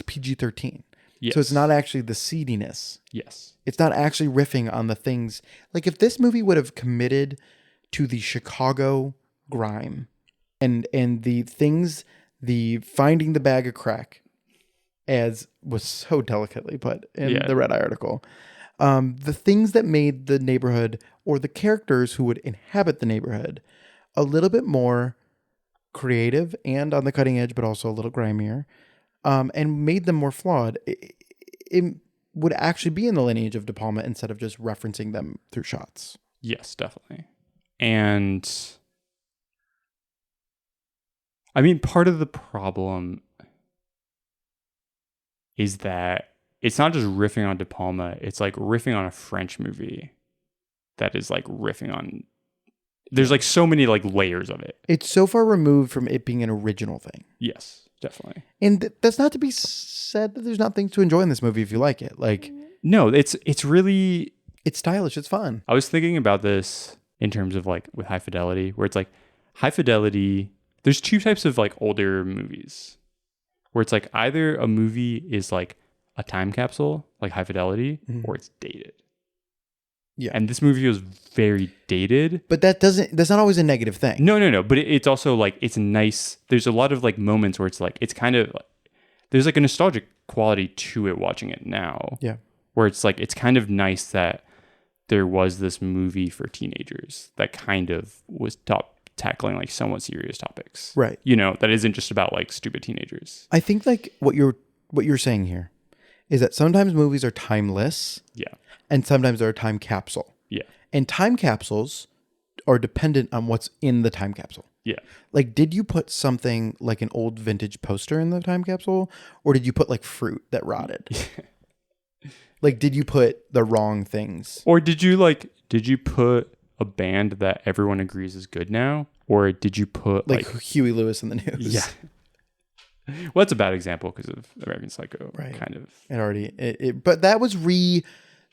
S4: PG-13.
S5: Yes.
S4: So it's not actually the seediness.
S5: Yes.
S4: It's not actually riffing on the things. Like, if this movie would have committed to the Chicago grime and the things, the finding the bag of crack, as was so delicately put in the Red Eye article, the things that made the neighborhood, or the characters who would inhabit the neighborhood, a little bit more creative and on the cutting edge, but also a little grimier, and made them more flawed, it would actually be in the lineage of De Palma instead of just referencing them through shots.
S5: Yes, definitely. And I mean, part of the problem is that it's not just riffing on De Palma, it's like riffing on a French movie that is like riffing on, there's like so many like layers of it.
S4: It's so far removed from it being an original thing.
S5: Yes, definitely.
S4: And that's not to be said that there's not things to enjoy in this movie if you like it. Like,
S5: no, it's really,
S4: it's stylish, it's fun.
S5: I was thinking about this in terms of like with High Fidelity, where it's like High Fidelity, there's two types of like older movies where it's like either a movie is like a time capsule, like High Fidelity, or it's dated.
S4: Yeah.
S5: And this movie was very dated.
S4: But that's not always a negative thing.
S5: No. But it's also like, it's nice. There's a lot of like moments where it's like, it's kind of, there's like a nostalgic quality to it watching it now.
S4: Yeah.
S5: Where it's like, it's kind of nice that there was this movie for teenagers that kind of was tackling like somewhat serious topics.
S4: Right.
S5: You know, that isn't just about like stupid teenagers.
S4: I think like what you're saying here is that sometimes movies are timeless.
S5: Yeah.
S4: And sometimes they're a time capsule.
S5: Yeah.
S4: And time capsules are dependent on what's in the time capsule.
S5: Yeah.
S4: Like, did you put something like an old vintage poster in the time capsule, or did you put like fruit that rotted? Like, did you put the wrong things?
S5: Or did you put a band that everyone agrees is good now? Or did you put
S4: Like Huey Lewis in the News?
S5: Yeah. Well, that's a bad example because of American Psycho.
S4: Right.
S5: Kind of.
S4: It already, but that was
S5: Yeah.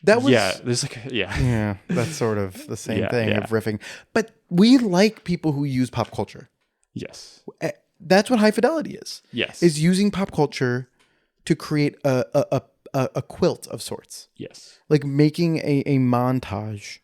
S5: There's
S4: yeah, that's sort of the same
S5: Yeah,
S4: thing
S5: yeah.
S4: of riffing. But we like people who use pop culture.
S5: Yes.
S4: That's what High Fidelity is.
S5: Yes.
S4: Is using pop culture to create a quilt of sorts.
S5: Yes.
S4: Like making a montage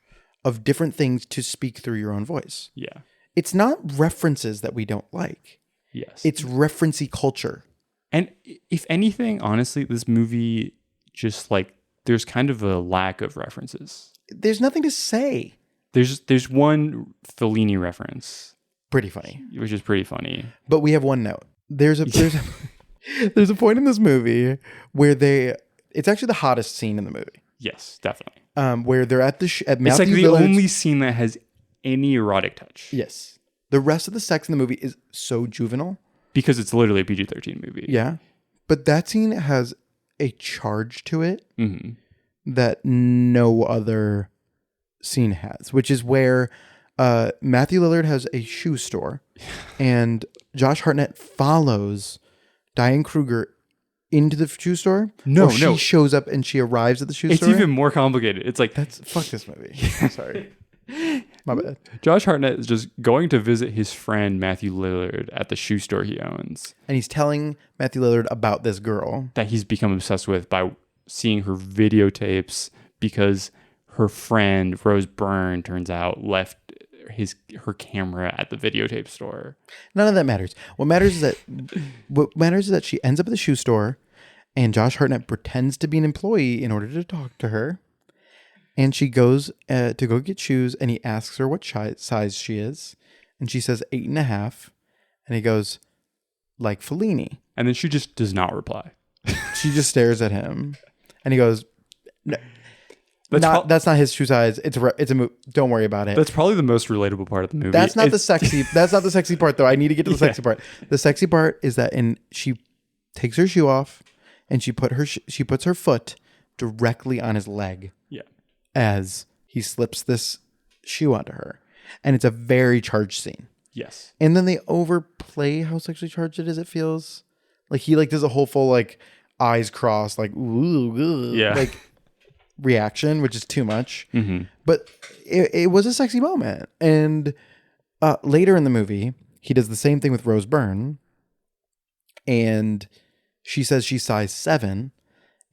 S4: of different things to speak through your own voice.
S5: Yeah.
S4: It's not references that we don't like.
S5: Yes.
S4: It's referencey culture.
S5: And if anything, honestly, this movie just like there's kind of a lack of references.
S4: There's nothing to say.
S5: There's one Fellini reference,
S4: Pretty funny.
S5: which is pretty funny.
S4: But we have one note. There's a there's a point in this movie where it's actually the hottest scene in the movie.
S5: Yes, definitely.
S4: Where they're at at Matthew
S5: It's like the
S4: Lillard's-
S5: only scene that has any erotic touch.
S4: Yes. The rest of the sex in the movie is so juvenile.
S5: Because it's literally a PG-13 movie.
S4: Yeah. But that scene has a charge to it
S5: Mm-hmm.
S4: that no other scene has, which is where Matthew Lillard has a shoe store and Josh Hartnett follows Diane Kruger into the shoe store.
S5: No.
S4: She shows up and she arrives at the shoe
S5: It's
S4: store.
S5: even more complicated. It's like
S4: Fuck this movie. Sorry. My bad.
S5: Josh Hartnett is just going to visit his friend Matthew Lillard at the shoe store he owns
S4: And he's telling Matthew Lillard about this girl.
S5: that he's become obsessed with by seeing her videotapes because her friend Rose Byrne turns out left her camera at the videotape store.
S4: None of that matters. What matters is that she ends up at the shoe store and Josh Hartnett pretends to be an employee in order to talk to her. And she goes to go get shoes and he asks her what size she is. And she says 8.5. And he goes, like Fellini.
S5: And then she just does not reply.
S4: She just stares at him. And he goes, no,
S5: That's
S4: that's not his shoe size. It's a don't worry about it.
S5: That's probably the most relatable part of the movie.
S4: That's not the sexy part though. I need to get to the sexy part. The sexy part is that she takes her shoe off and she puts her foot directly on his leg
S5: Yeah.
S4: as he slips this shoe onto her. And it's a very charged scene.
S5: Yes.
S4: And then they overplay how sexually charged it is, it feels. Like he does a whole full eyes crossed, ooh,
S5: Yeah.
S4: reaction, which is too much.
S5: Mm-hmm.
S4: But it was a sexy moment. And later in the movie, he does the same thing with Rose Byrne. And she says she's size 7.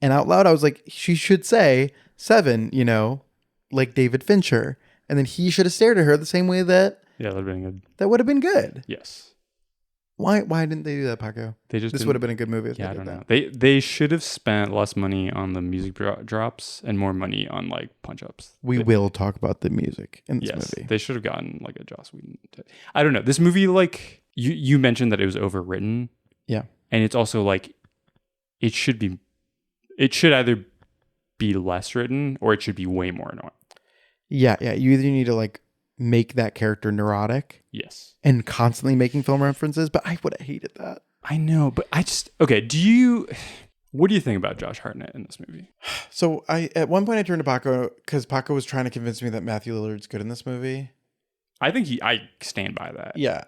S4: And out loud, I was like, she should say 7, like David Fincher. And then he should have stared at her the same way that
S5: Yeah, that'd have been good.
S4: that would have been good.
S5: Yes.
S4: Why didn't they do that, Paco?
S5: They just
S4: This
S5: didn't-
S4: would have been a good movie if
S5: Yeah, I
S4: they did
S5: don't know.
S4: that.
S5: They should have spent less money on the music drops and more money on punch ups.
S4: We will talk about the music in this
S5: Yes,
S4: movie.
S5: they should have gotten a Joss Whedon. I don't know. This movie, you mentioned that it was overwritten.
S4: Yeah.
S5: And it's also it should either be less written or it should be way more annoying.
S4: Yeah. You either need to make that character neurotic
S5: Yes.
S4: and constantly making film references, but I would have hated that.
S5: I know, but what do you think about Josh Hartnett in this movie?
S4: So at one point I turned to Paco because Paco was trying to convince me that Matthew Lillard's good in this movie.
S5: I stand by that.
S4: Yeah.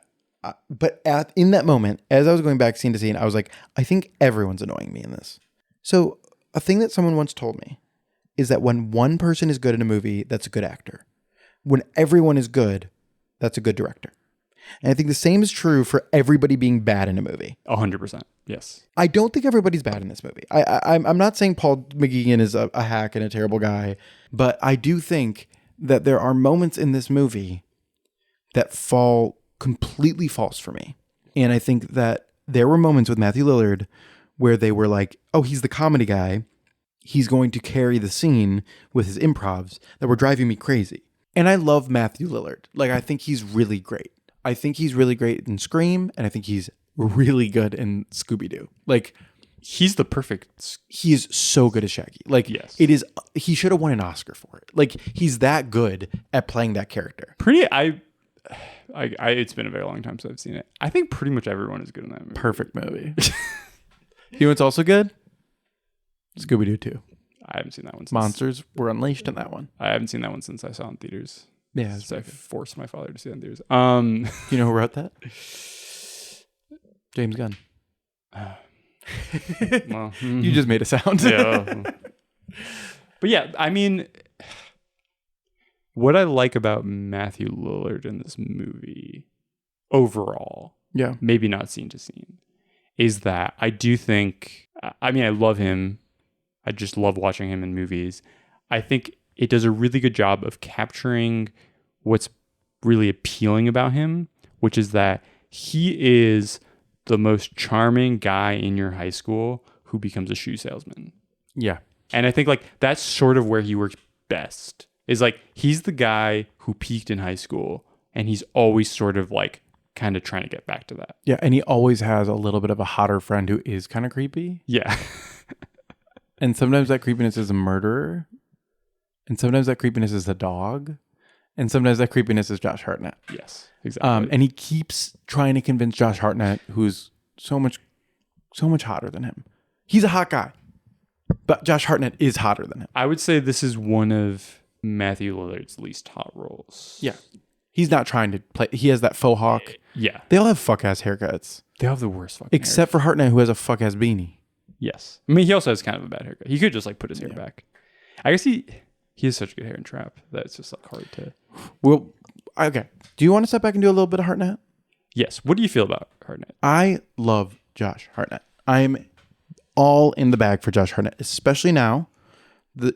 S4: But in that moment, as I was going back scene to scene, I was like, I think everyone's annoying me in this. So a thing that someone once told me is that when one person is good in a movie, that's a good actor. When everyone is good, that's a good director. And I think the same is true for everybody being bad in a movie.
S5: 100%. Yes.
S4: I don't think everybody's bad in this movie. I'm not saying Paul McGuigan is a hack and a terrible guy, but I do think that there are moments in this movie that fall completely false for me. And I think that there were moments with Matthew Lillard where they were like, oh, he's the comedy guy. He's going to carry the scene with his improvs that were driving me crazy. And I love Matthew Lillard. I think he's really great. I think he's really great in Scream, and I think he's really good in Scooby-Doo.
S5: He's the perfect.
S4: He is so good as Shaggy.
S5: Yes.
S4: It is. He should have won an Oscar for it. He's that good at playing that character.
S5: It's been a very long time since I've seen it. I think pretty much everyone is good in that movie.
S4: Perfect movie. You know what's also good? Scooby-Doo 2.
S5: I haven't seen that one since.
S4: Monsters were unleashed in that one.
S5: I haven't seen that one since I saw it in theaters.
S4: Yeah.
S5: So I forced my father to see it in theaters.
S4: You know who wrote that? James Gunn.
S5: Well,
S4: You just made a sound.
S5: yeah. But yeah, I mean, what I like about Matthew Lillard in this movie overall,
S4: Yeah.
S5: maybe not scene to scene, is that I do think, I mean, I love him. I just love watching him in movies. I think it does a really good job of capturing what's really appealing about him, which is that he is the most charming guy in your high school who becomes a shoe salesman.
S4: Yeah.
S5: And I think like that's sort of where he works best, is like he's the guy who peaked in high school and he's always sort of like kind of trying to get back to that.
S4: Yeah. And he always has a little bit of a hotter friend who is kind of creepy.
S5: Yeah.
S4: And sometimes that creepiness is a murderer. And sometimes that creepiness is a dog. And sometimes that creepiness is Josh Hartnett.
S5: Yes, exactly.
S4: And he keeps trying to convince Josh Hartnett, who's so much hotter than him. He's a hot guy, but Josh Hartnett is hotter than him.
S5: I would say this is one of Matthew Lillard's least hot roles.
S4: Yeah. He's not trying to play. He has that faux hawk.
S5: Yeah.
S4: They all have fuck ass haircuts.
S5: They have the worst fucking
S4: Except for Hartnett, who has a fuck ass beanie.
S5: Yes. I mean, he also has kind of a bad haircut. He could just like put his hair back. I guess he has such good hair in Trap that it's just like hard to.
S4: Well, okay. Do you want to step back and do a little bit of Hartnett?
S5: Yes. What do you feel about Hartnett?
S4: I love Josh Hartnett. I'm all in the bag for Josh Hartnett, especially now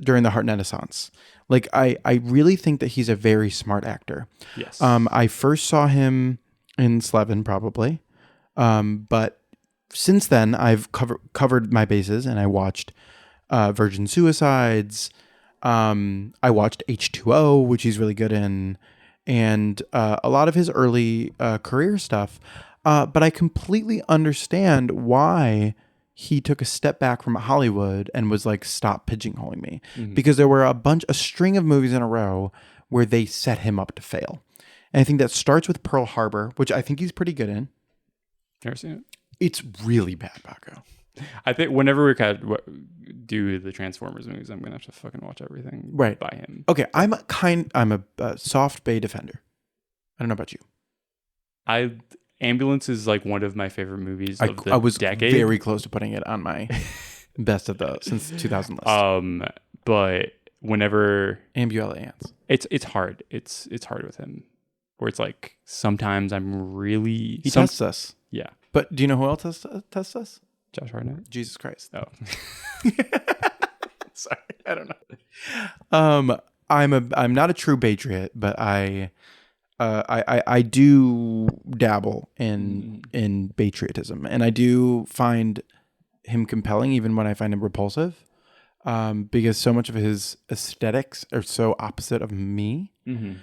S4: during the Hartnett-essence. Like, I really think that he's a very smart actor.
S5: Yes.
S4: I first saw him in Slevin, probably. But since then, I've covered my bases, and I watched Virgin Suicides. I watched H2O, which he's really good in, and a lot of his early career stuff. But I completely understand why he took a step back from Hollywood and was like, stop pigeonholing me. Because there were a string of movies in a row where they set him up to fail. And I think that starts with Pearl Harbor, which I think he's pretty good in.
S5: Never seen it.
S4: It's really bad, Paco.
S5: I think whenever we do the Transformers movies, I'm gonna have to fucking watch everything by him.
S4: Okay, I'm a soft Bay defender. I don't know about you.
S5: Ambulance is like one of my favorite movies of the
S4: I was
S5: decade.
S4: very close to putting it on my best of the since 2000 list.
S5: But whenever
S4: Ambulance,
S5: it's hard. It's hard with him, where it's like sometimes I'm really
S4: tests us.
S5: Yeah,
S4: but do you know who else tests us?
S5: Josh Hartnett.
S4: Jesus Christ.
S5: Oh,
S4: sorry, I don't know. I'm not a true patriot, but I do dabble in patriotism, and I do find him compelling, even when I find him repulsive, because so much of his aesthetics are so opposite of me.
S5: Mm-hmm.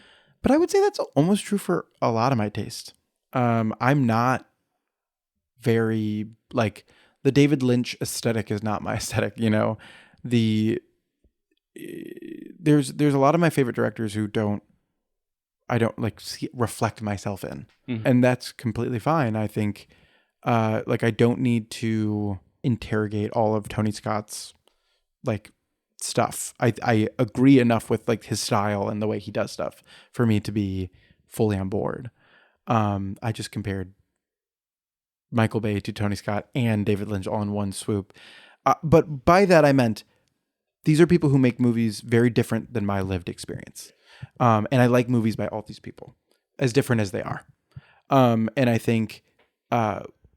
S4: But I would say that's almost true for a lot of my taste. I'm not very like the David Lynch aesthetic is not my aesthetic. You know, there's a lot of my favorite directors who I don't like reflect myself in. Mm-hmm. And that's completely fine. I think, like I don't need to interrogate all of Tony Scott's like stuff. I agree enough with like his style and the way he does stuff for me to be fully on board. I just compared Michael Bay to Tony Scott and David Lynch all in one swoop. But by that, I meant these are people who make movies very different than my lived experience. And I like movies by all these people, as different as they are. And I think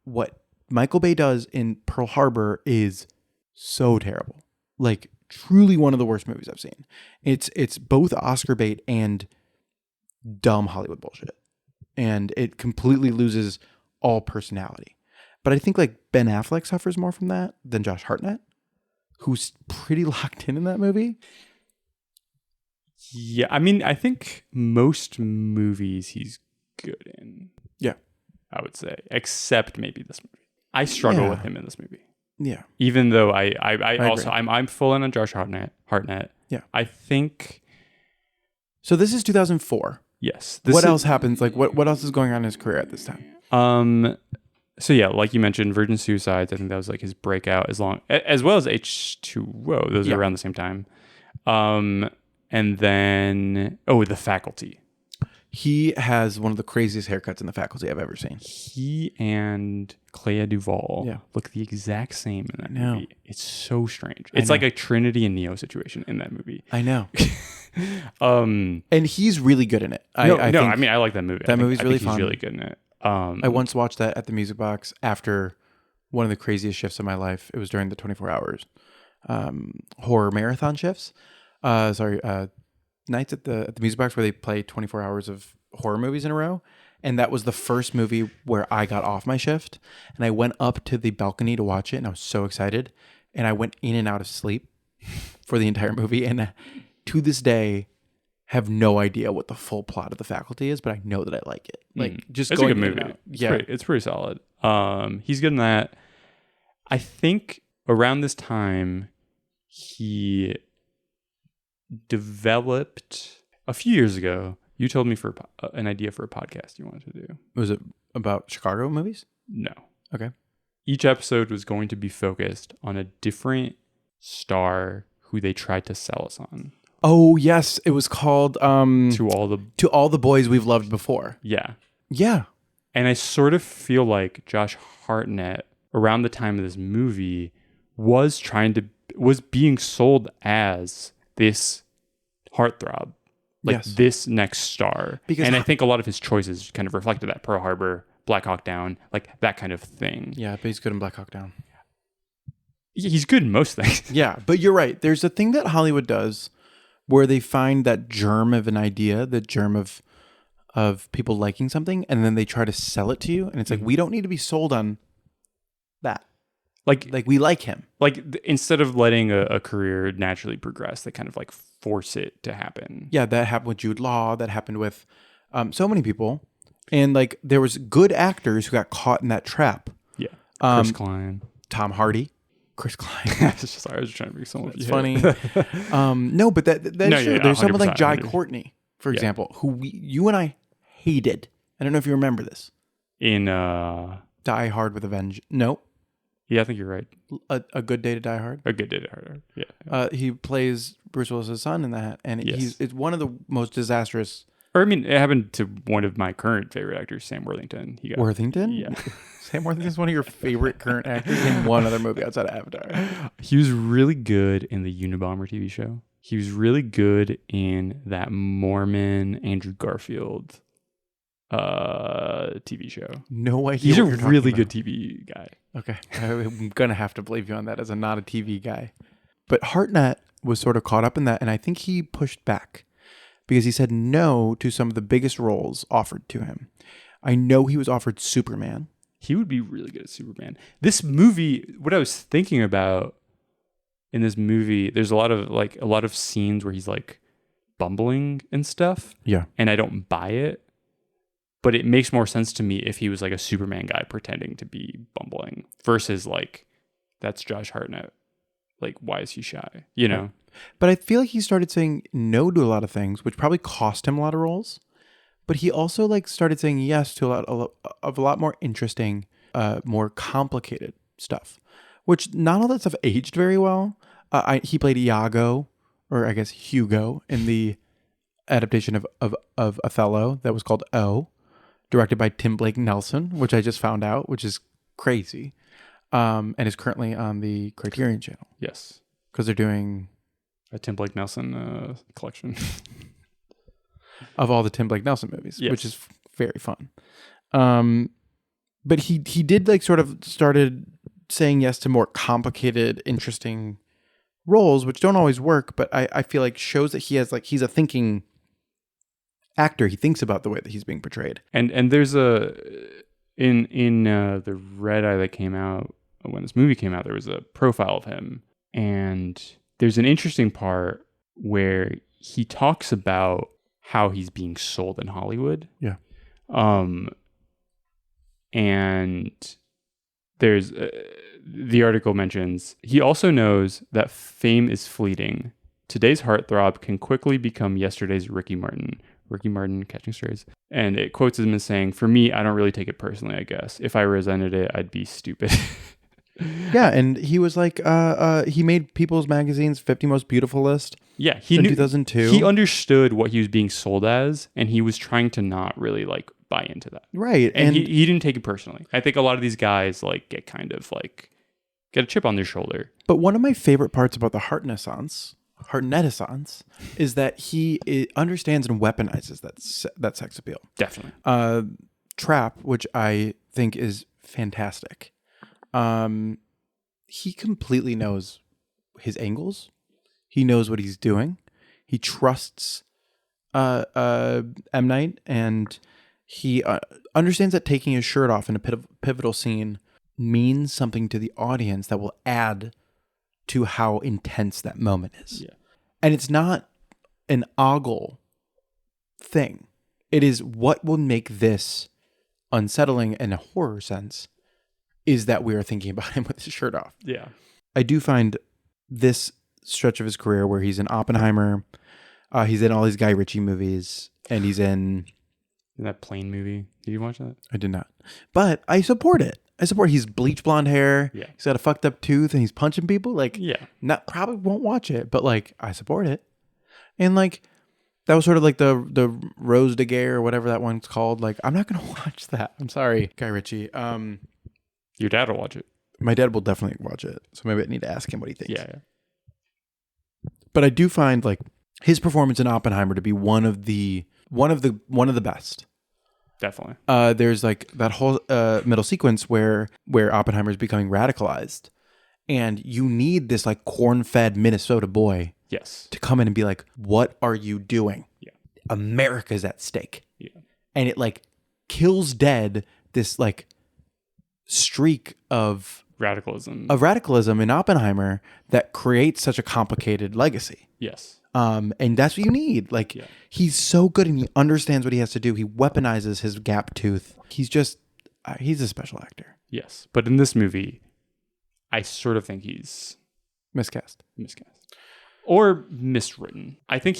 S4: what Michael Bay does in Pearl Harbor is so terrible. Like, truly one of the worst movies I've seen. It's both Oscar bait and dumb Hollywood bullshit. And it completely loses all personality. But I think like Ben Affleck suffers more from that than Josh Hartnett, who's pretty locked in that movie.
S5: Yeah, I mean, I think most movies he's good in.
S4: Yeah.
S5: I would say, except maybe this movie. I struggle with him in this movie.
S4: Yeah.
S5: Even though I also
S4: agree.
S5: I'm full in on Josh Hartnett.
S4: Yeah.
S5: I think
S4: so. This is 2004.
S5: Yes.
S4: What else happens? Like what else is going on in his career at this time?
S5: So yeah, like you mentioned, Virgin Suicides. I think that was like his breakout, as well as H2O. Those are around the same time. And then The Faculty.
S4: He has one of the craziest haircuts in The Faculty I've ever seen.
S5: He and Clea Duvall look the exact same in that movie. It's so strange. It's like a Trinity and Neo situation in that movie.
S4: I know. And he's really good in it. I mean,
S5: I like that movie.
S4: That movie's really fun.
S5: He's really good in it.
S4: I once watched that at the Music Box after one of the craziest shifts of my life. It was during the 24 hours horror marathon shifts. Nights at the Music Box where they play 24 hours of horror movies in a row. And that was the first movie where I got off my shift. And I went up to the balcony to watch it. And I was so excited. And I went in and out of sleep for the entire movie. And to this day, have no idea what the full plot of The Faculty is, but I know that I like it. Like just
S5: it's
S4: going
S5: a good
S4: in
S5: movie.
S4: and out. Yeah,
S5: it's pretty solid. He's good in that. I think around this time he developed a few years ago. You told me for an idea for a podcast you wanted to do.
S4: Was it about Chicago movies?
S5: No.
S4: Okay.
S5: Each episode was going to be focused on a different star who they tried to sell us on.
S4: Oh yes, it was called
S5: To All the
S4: Boys We've Loved Before.
S5: Yeah.
S4: Yeah.
S5: And I sort of feel like Josh Hartnett around the time of this movie was being sold as this heartthrob, like this next star. And I think a lot of his choices kind of reflected that. Pearl Harbor, Black Hawk Down, like that kind of thing.
S4: Yeah, but he's good in Black Hawk Down.
S5: He's good in most things.
S4: Yeah, but you're right. There's a thing that Hollywood does where they find that germ of an idea, the germ of people liking something, and then they try to sell it to you. And it's like, we don't need to be sold on that. Like we like him.
S5: Like instead of letting a career naturally progress, they kind of like force it to happen.
S4: Yeah, that happened with Jude Law. That happened with so many people. And like there was good actors who got caught in that trap.
S5: Yeah. Chris Klein.
S4: Tom Hardy. Chris Klein.
S5: Sorry, I was trying to make someone.
S4: It's funny. No, but that's true.
S5: Yeah,
S4: there's someone like
S5: 100%.
S4: Jai Courtney, for example, who you and I hated. I don't know if you remember this.
S5: In
S4: Die Hard with a Vengeance. No.
S5: Yeah, I think you're right.
S4: A Good Day to Die Hard.
S5: A Good Day to Die Hard. Yeah.
S4: He plays Bruce Willis's son in that, and
S5: Yes.
S4: it's one of the most disastrous.
S5: Or I mean, it happened to one of my current favorite actors, Sam Worthington. Worthington?
S4: Yeah. Sam Worthington's one of your favorite current actors in one other movie outside of Avatar.
S5: He was really good in the Unabomber TV show. He was really good in that Mormon Andrew Garfield TV show.
S4: No idea.
S5: He's a
S4: what you're
S5: really
S4: talking
S5: good TV guy.
S4: Okay. I'm going to have to believe you on that as a not a TV guy. But Hartnett was sort of caught up in that, and I think he pushed back because he said no to some of the biggest roles offered to him. I know he was offered Superman.
S5: He would be really good at Superman. This movie, what I was thinking about in this movie, there's a lot of scenes where he's like bumbling and stuff.
S4: Yeah.
S5: And I don't buy it. But it makes more sense to me if he was like a Superman guy pretending to be bumbling versus like, that's Josh Hartnett. Like, why is he shy? You know?
S4: But I feel like he started saying no to a lot of things, which probably cost him a lot of roles. But he also like started saying yes to a lot more interesting, more complicated stuff, which not all that stuff aged very well. He played Iago, or I guess Hugo, in the adaptation of Othello that was called O, directed by Tim Blake Nelson, which I just found out, which is crazy, and is currently on the Criterion Channel.
S5: Yes.
S4: Because they're doing
S5: a Tim Blake Nelson collection.
S4: Of all the Tim Blake Nelson movies,
S5: yes.
S4: Which is very fun. But he did like sort of started saying yes to more complicated, interesting roles, which don't always work, but I feel like shows that he has like, he's a thinking actor. He thinks about the way that he's being portrayed.
S5: And there's in the Red Eye that came out when this movie came out, there was a profile of him, and there's an interesting part where he talks about how he's being sold in Hollywood.
S4: Yeah.
S5: And there's the article mentions he also knows that fame is fleeting. Today's heartthrob can quickly become yesterday's Ricky Martin. Ricky Martin, Catching Strays. And it quotes him as saying, "For me, I don't really take it personally, I guess. If I resented it, I'd be stupid."
S4: Yeah, and he was like, he made People's Magazine's 50 Most Beautiful list.
S5: Yeah, he
S4: in
S5: knew
S4: 2002.
S5: He understood what he was being sold as, and he was trying to not really like buy into that.
S4: Right,
S5: And he didn't take it personally. I think a lot of these guys like get a chip on their shoulder.
S4: But one of my favorite parts about the Hartnessance is that he understands and weaponizes that sex appeal.
S5: Definitely.
S4: Trap, which I think is fantastic. He completely knows his angles. He knows what he's doing. He trusts M. Night, and he understands that taking his shirt off in a pivotal scene means something to the audience that will add to how intense that moment is.
S5: Yeah.
S4: And it's not an ogle thing. It is what will make this unsettling in a horror sense is that we are thinking about him with his shirt off.
S5: Yeah.
S4: I do find this stretch of his career where he's in Oppenheimer, he's in all these Guy Ritchie movies, and he's in
S5: that Plane movie. Did you watch that?
S4: I did not. But I support it. He's bleach blonde hair.
S5: Yeah.
S4: He's got a fucked up tooth and he's punching people. Like,
S5: Yeah.
S4: not probably won't watch it, but like I support it. And like that was sort of like the Rose de Guerre or whatever that one's called. Like, I'm not gonna watch that. I'm sorry, Guy Ritchie.
S5: Your dad will watch it.
S4: My dad will definitely watch it. So maybe I need to ask him what he thinks.
S5: Yeah.
S4: But I do find like his performance in Oppenheimer to be one of the best.
S5: Definitely.
S4: There's like that whole middle sequence where Oppenheimer is becoming radicalized, and you need this like corn-fed Minnesota boy
S5: Yes.
S4: to come in and be like, "What are you doing?
S5: Yeah.
S4: America's at stake."
S5: Yeah.
S4: And it like kills dead this like streak of
S5: Radicalism.
S4: in Oppenheimer that creates such a complicated legacy.
S5: Yes.
S4: And that's what you need. Like,
S5: Yeah.
S4: he's so good and he understands what he has to do. He weaponizes his gap tooth. He's just, he's a special actor.
S5: Yes. But in this movie, I sort of think he's
S4: Miscast.
S5: or miswritten. I think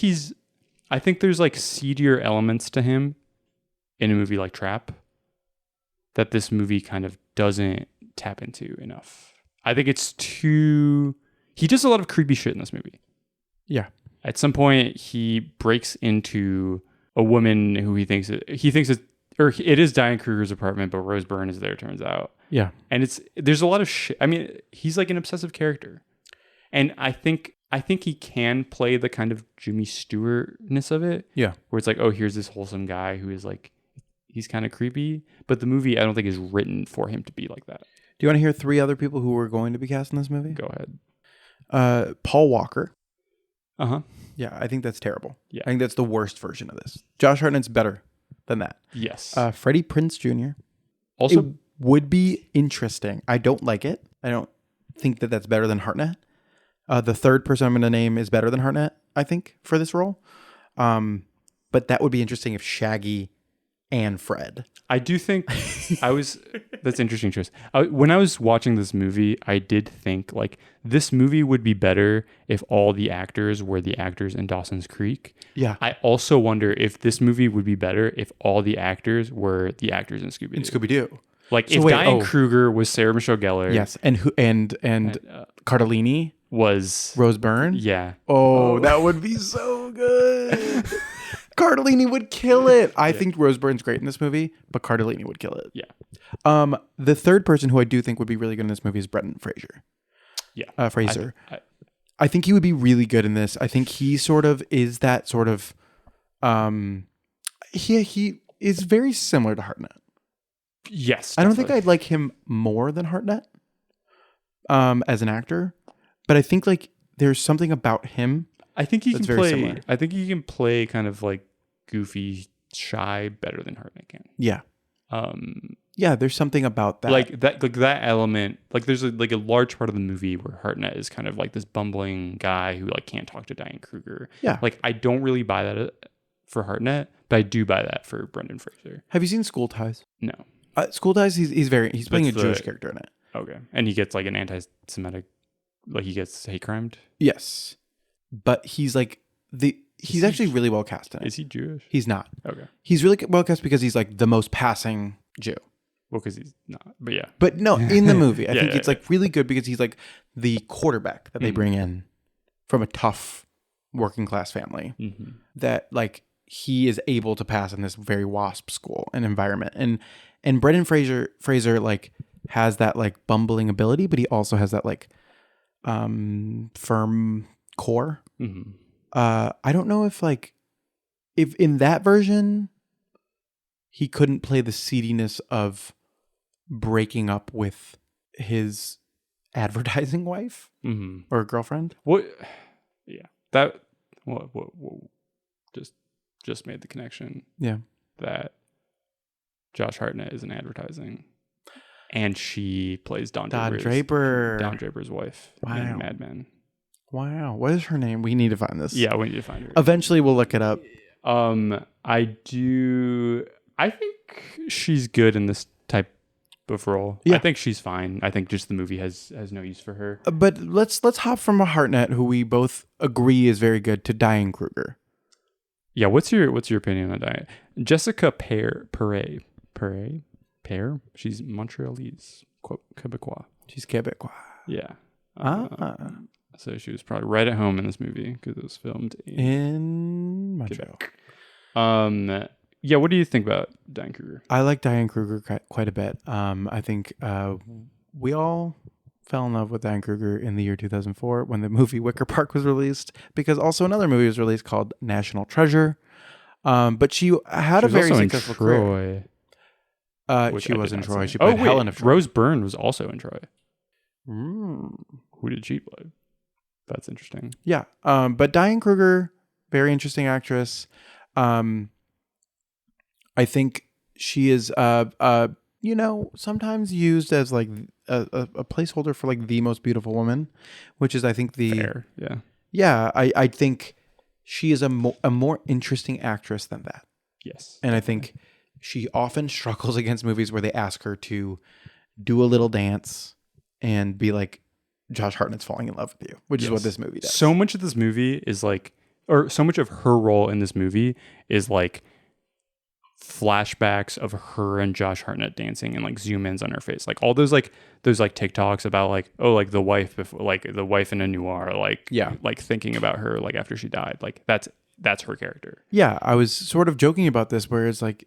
S5: there's like seedier elements to him in a movie like Trap that this movie kind of doesn't tap into enough. I think it's he does a lot of creepy shit in this movie.
S4: Yeah.
S5: At some point, he breaks into a woman who it is Diane Kruger's apartment, but Rose Byrne is there, turns out.
S4: Yeah.
S5: And there's a lot of shit. I mean, he's like an obsessive character. And I think he can play the kind of Jimmy Stewart-ness of it.
S4: Yeah.
S5: Where it's like, oh, here's this wholesome guy who is like, he's kind of creepy. But the movie, I don't think is written for him to be like that.
S4: Do you want to hear 3 other people who were going to be cast in this movie?
S5: Go ahead.
S4: Paul Walker.
S5: Uh-huh.
S4: Yeah, I think that's terrible.
S5: Yeah.
S4: I think that's the worst version of this. Josh Hartnett's better than that.
S5: Yes.
S4: Freddie Prinze Jr.
S5: Also,
S4: it would be interesting. I don't like it. I don't think that that's better than Hartnett. The third person I'm going to name is better than Hartnett, I think, for this role. But that would be interesting if Shaggy and Fred.
S5: I do think that's interesting choice. When I was watching this movie, I did think like this movie would be better if all the actors were the actors in Dawson's Creek.
S4: Yeah.
S5: I also wonder if this movie would be better if all the actors were the actors in Scooby-Doo.
S4: Scooby-Doo.
S5: Like if Diane Kruger was Sarah Michelle Gellar.
S4: Yes. And Cardellini
S5: was
S4: Rose Byrne.
S5: Yeah.
S4: Oh, that would be so good. Cardellini would kill it. I think Rose Byrne's great in this movie, but Cardellini would kill it.
S5: Yeah.
S4: The third person who I do think would be really good in this movie is Brendan Fraser.
S5: Yeah.
S4: Fraser. I think he would be really good in this. I think he sort of is that sort of he is very similar to Hartnett.
S5: Yes.
S4: I don't think I'd like him more than Hartnett as an actor, but I think like there's something about him.
S5: I think he can
S4: very
S5: play.
S4: similar.
S5: I think he can play kind of like goofy, shy better than Hartnett can.
S4: Yeah. Yeah, there's something about that.
S5: Like that element. Like there's a large part of the movie where Hartnett is kind of like this bumbling guy who like can't talk to Diane Kruger.
S4: Yeah.
S5: Like I don't really buy that for Hartnett, but I do buy that for Brendan Fraser.
S4: Have you seen School Ties?
S5: No.
S4: School Ties. He's playing a Jewish character in it.
S5: Okay, and he gets like an anti-Semitic, like he gets hate crimed.
S4: Yes, but he's like he's actually really well cast in it.
S5: Is he Jewish?
S4: He's not.
S5: Okay.
S4: He's really well cast because he's like the most passing Jew.
S5: Well, because he's not. But yeah.
S4: But no, in the movie, I
S5: Yeah,
S4: think
S5: yeah,
S4: it's like really good because he's like the quarterback that they bring in from a tough working class family that like he is able to pass in this very WASP school and environment. And Brendan Fraser like has that like bumbling ability, but he also has that like firm core. I don't know if in that version he couldn't play the seediness of breaking up with his advertising wife or girlfriend.
S5: What? Yeah. That. What? Just made the connection.
S4: Yeah.
S5: That Josh Hartnett is in advertising, and she plays Don Draper's wife in Mad Men.
S4: Wow. What is her name? We need to find this.
S5: Yeah, we need to find her.
S4: Eventually we'll look it up.
S5: I think she's good in this type of role.
S4: Yeah.
S5: I think she's fine. I think just the movie has no use for her.
S4: But let's hop from a Hartnett, who we both agree is very good, to Diane Kruger.
S5: Yeah, what's your opinion on Diane? Jessica Pear? She's Montrealese, Quebecois.
S4: She's Quebecois.
S5: Yeah. So she was probably right at home in this movie because it was filmed
S4: in Montreal.
S5: Quebec. Yeah, what do you think about Diane Kruger?
S4: I like Diane Kruger quite a bit. I think we all fell in love with Diane Kruger in the year 2004 when the movie Wicker Park was released, because also another movie was released called National Treasure. But she had a very successful career. She was in Troy. She played Helen of Troy.
S5: Rose Byrne was also in Troy. Who did she play? That's interesting.
S4: Yeah. But Diane Kruger, very interesting actress. I think she is, sometimes used as like a placeholder for like the most beautiful woman, which is, I think,
S5: Fair, yeah.
S4: Yeah, I think she is a more interesting actress than that.
S5: Yes.
S4: And I think she often struggles against movies where they ask her to do a little dance and be like, Josh Hartnett's falling in love with you, which is what this movie does.
S5: So much of this movie is like, or so much of her role in this movie is like flashbacks of her and Josh Hartnett dancing and like zoom ins on her face, like all those TikToks about like, oh, like the wife before, like the wife in a noir, like like thinking about her like after she died, like that's her character. Yeah,
S4: I was sort of joking about this, where it's like,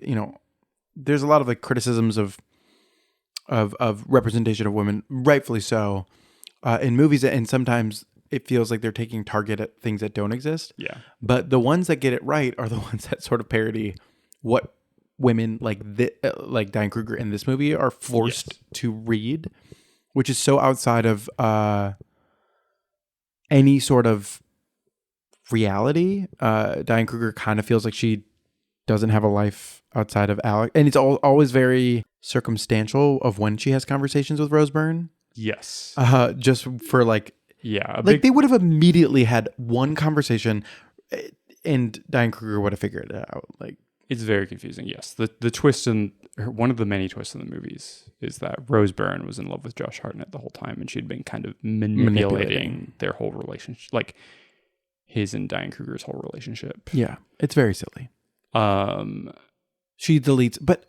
S4: there's a lot of like criticisms of representation of women, rightfully so, in movies, and sometimes it feels like they're taking target at things that don't exist.
S5: Yeah,
S4: but the ones that get it right are the ones that sort of parody what women like Diane Kruger in this movie are forced to read, which is so outside of any sort of reality. Diane Kruger kind of feels like she doesn't have a life outside of Alec, and it's always very circumstantial of when she has conversations with Rose Byrne.
S5: Yes.
S4: Just for like,
S5: yeah,
S4: they would have immediately had one conversation, and Diane Kruger would have figured it out. Like,
S5: it's very confusing. Yes, the twist one of the many twists in the movies is that Rose Byrne was in love with Josh Hartnett the whole time, and she'd been kind of manipulating their whole relationship, like his and Diane Kruger's whole relationship.
S4: Yeah, it's very silly. She deletes, but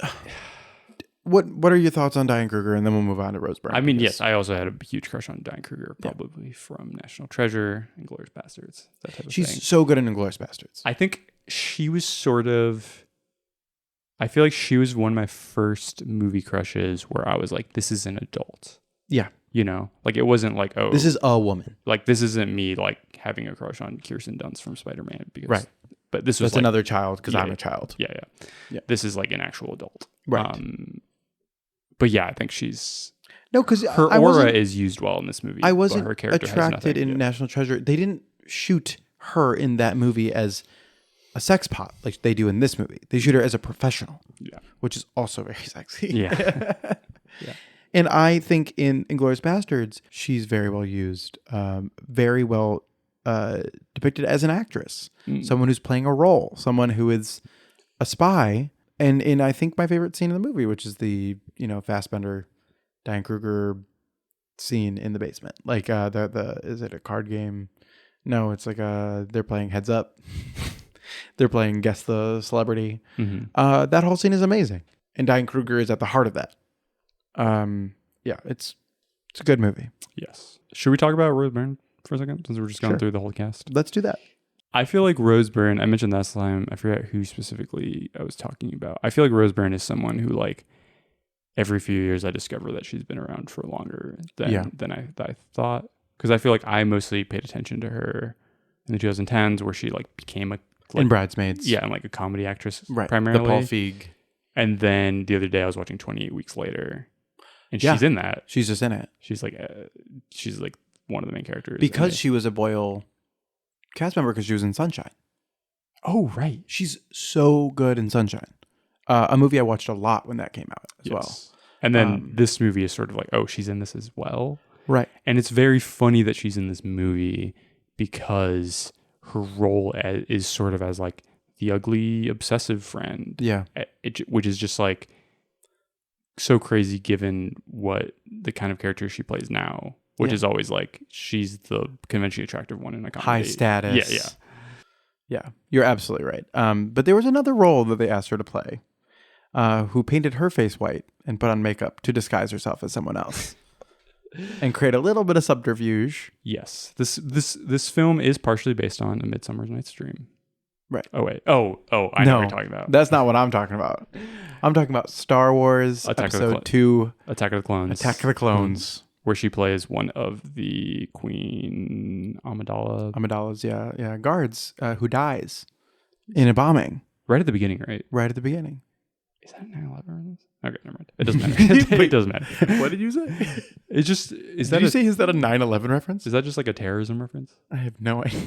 S4: what are your thoughts on Diane Kruger? And then we'll move on to Rose Byrne.
S5: I mean, yes, I also had a huge crush on Diane Kruger, probably from National Treasure and Inglourious Basterds, that type of thing.
S4: She's so good in Inglourious Basterds.
S5: I think she was I feel like she was one of my first movie crushes where I was like, this is an adult.
S4: Yeah.
S5: Like it wasn't like, oh,
S4: this is a woman.
S5: Like this isn't me like having a crush on Kirsten Dunst from Spider-Man, because
S4: right.
S5: But this was
S4: that's like, another child, because I'm a child.
S5: Yeah. This is like an actual adult.
S4: Right.
S5: But yeah, I think she's
S4: because
S5: her aura is used well in this movie.
S4: I wasn't
S5: her character
S4: attracted in National Treasure. They didn't shoot her in that movie as a sex pot like they do in this movie. They shoot her as a professional, which is also very sexy.
S5: Yeah.
S4: And I think in Inglourious Basterds, she's very well used, very well depicted as an actress, someone who's playing a role, someone who is a spy. And in, I think, my favorite scene in the movie, which is the Fassbender, Diane Kruger scene in the basement. Like the is it a card game? No, it's like they're playing Heads Up. they're playing Guess the Celebrity. That whole scene is amazing. And Diane Kruger is at the heart of that. Yeah, it's a good movie.
S5: Yes. Should we talk about Rose Byrne for a second, since we're just going through the whole cast?
S4: Let's do that.
S5: I feel like Rose Byrne, I mentioned last time, I forget who specifically I was talking about. I feel like Rose Byrne is someone who, like, every few years I discover that she's been around for longer than I thought. Because I feel like I mostly paid attention to her in the 2010s, where she, like, became a... Like,
S4: in Bridesmaids.
S5: Yeah, and, like, a comedy actress
S4: Right.
S5: primarily.
S4: The Paul Feig.
S5: And then the other day I was watching 28 Weeks Later. And she's in that.
S4: She's just in it.
S5: She's like one of the main characters.
S4: Because she was a Boyle cast member because she was in Sunshine.
S5: Oh, right.
S4: She's so good in Sunshine. A movie I watched a lot when that came out as well.
S5: And then this movie is sort of like, oh, she's in this as well.
S4: Right.
S5: And it's very funny that she's in this movie because her role is sort of as like the ugly, obsessive friend.
S4: Yeah.
S5: Which is just like so crazy given what the kind of character she plays now, which is always like she's the conventionally attractive one in a comedy.
S4: High status.
S5: Yeah.
S4: Yeah, you're absolutely right. But there was another role that they asked her to play, who painted her face white and put on makeup to disguise herself as someone else and create a little bit of subterfuge.
S5: Yes. This film is partially based on A Midsummer Night's Dream.
S4: Right.
S5: Oh, wait. Oh, I know what you're talking about.
S4: That's not what I'm talking about. I'm talking about Star Wars Episode 2.
S5: Attack of the Clones.
S4: Attack of the Clones.
S5: Where she plays one of the Queen
S4: Amidala's, guards who dies in a bombing.
S5: Right at the beginning, right?
S4: Right at the beginning.
S5: Is that a 9/11 reference? Okay, never mind. It doesn't matter. It doesn't matter.
S4: What did you say?
S5: It's just...
S4: Is that a 9/11 reference?
S5: Is that just like a terrorism reference?
S4: I have no idea.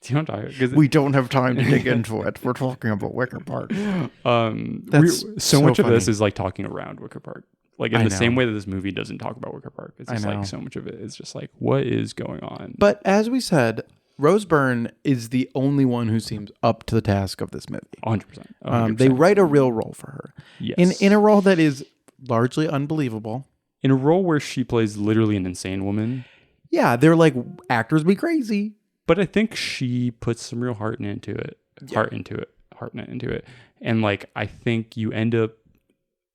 S5: Do you know what I'm talking about?
S4: We don't have time to dig into it. We're talking about Wicker Park.
S5: That's so much
S4: funny.
S5: of this is like talking around Wicker Park. Like in the same way that this movie doesn't talk about Wicker Park. It's just like so much of it is just like, what is going on?
S4: But as we said, Rose Byrne is the only one who seems up to the task of this movie.
S5: 100%.
S4: They write a real role for her.
S5: Yes.
S4: In a role that is largely unbelievable.
S5: In a role where she plays literally an insane woman.
S4: Yeah, they're like, actors be crazy.
S5: But I think she puts some real heart into it. Heart into it. And like, I think you end up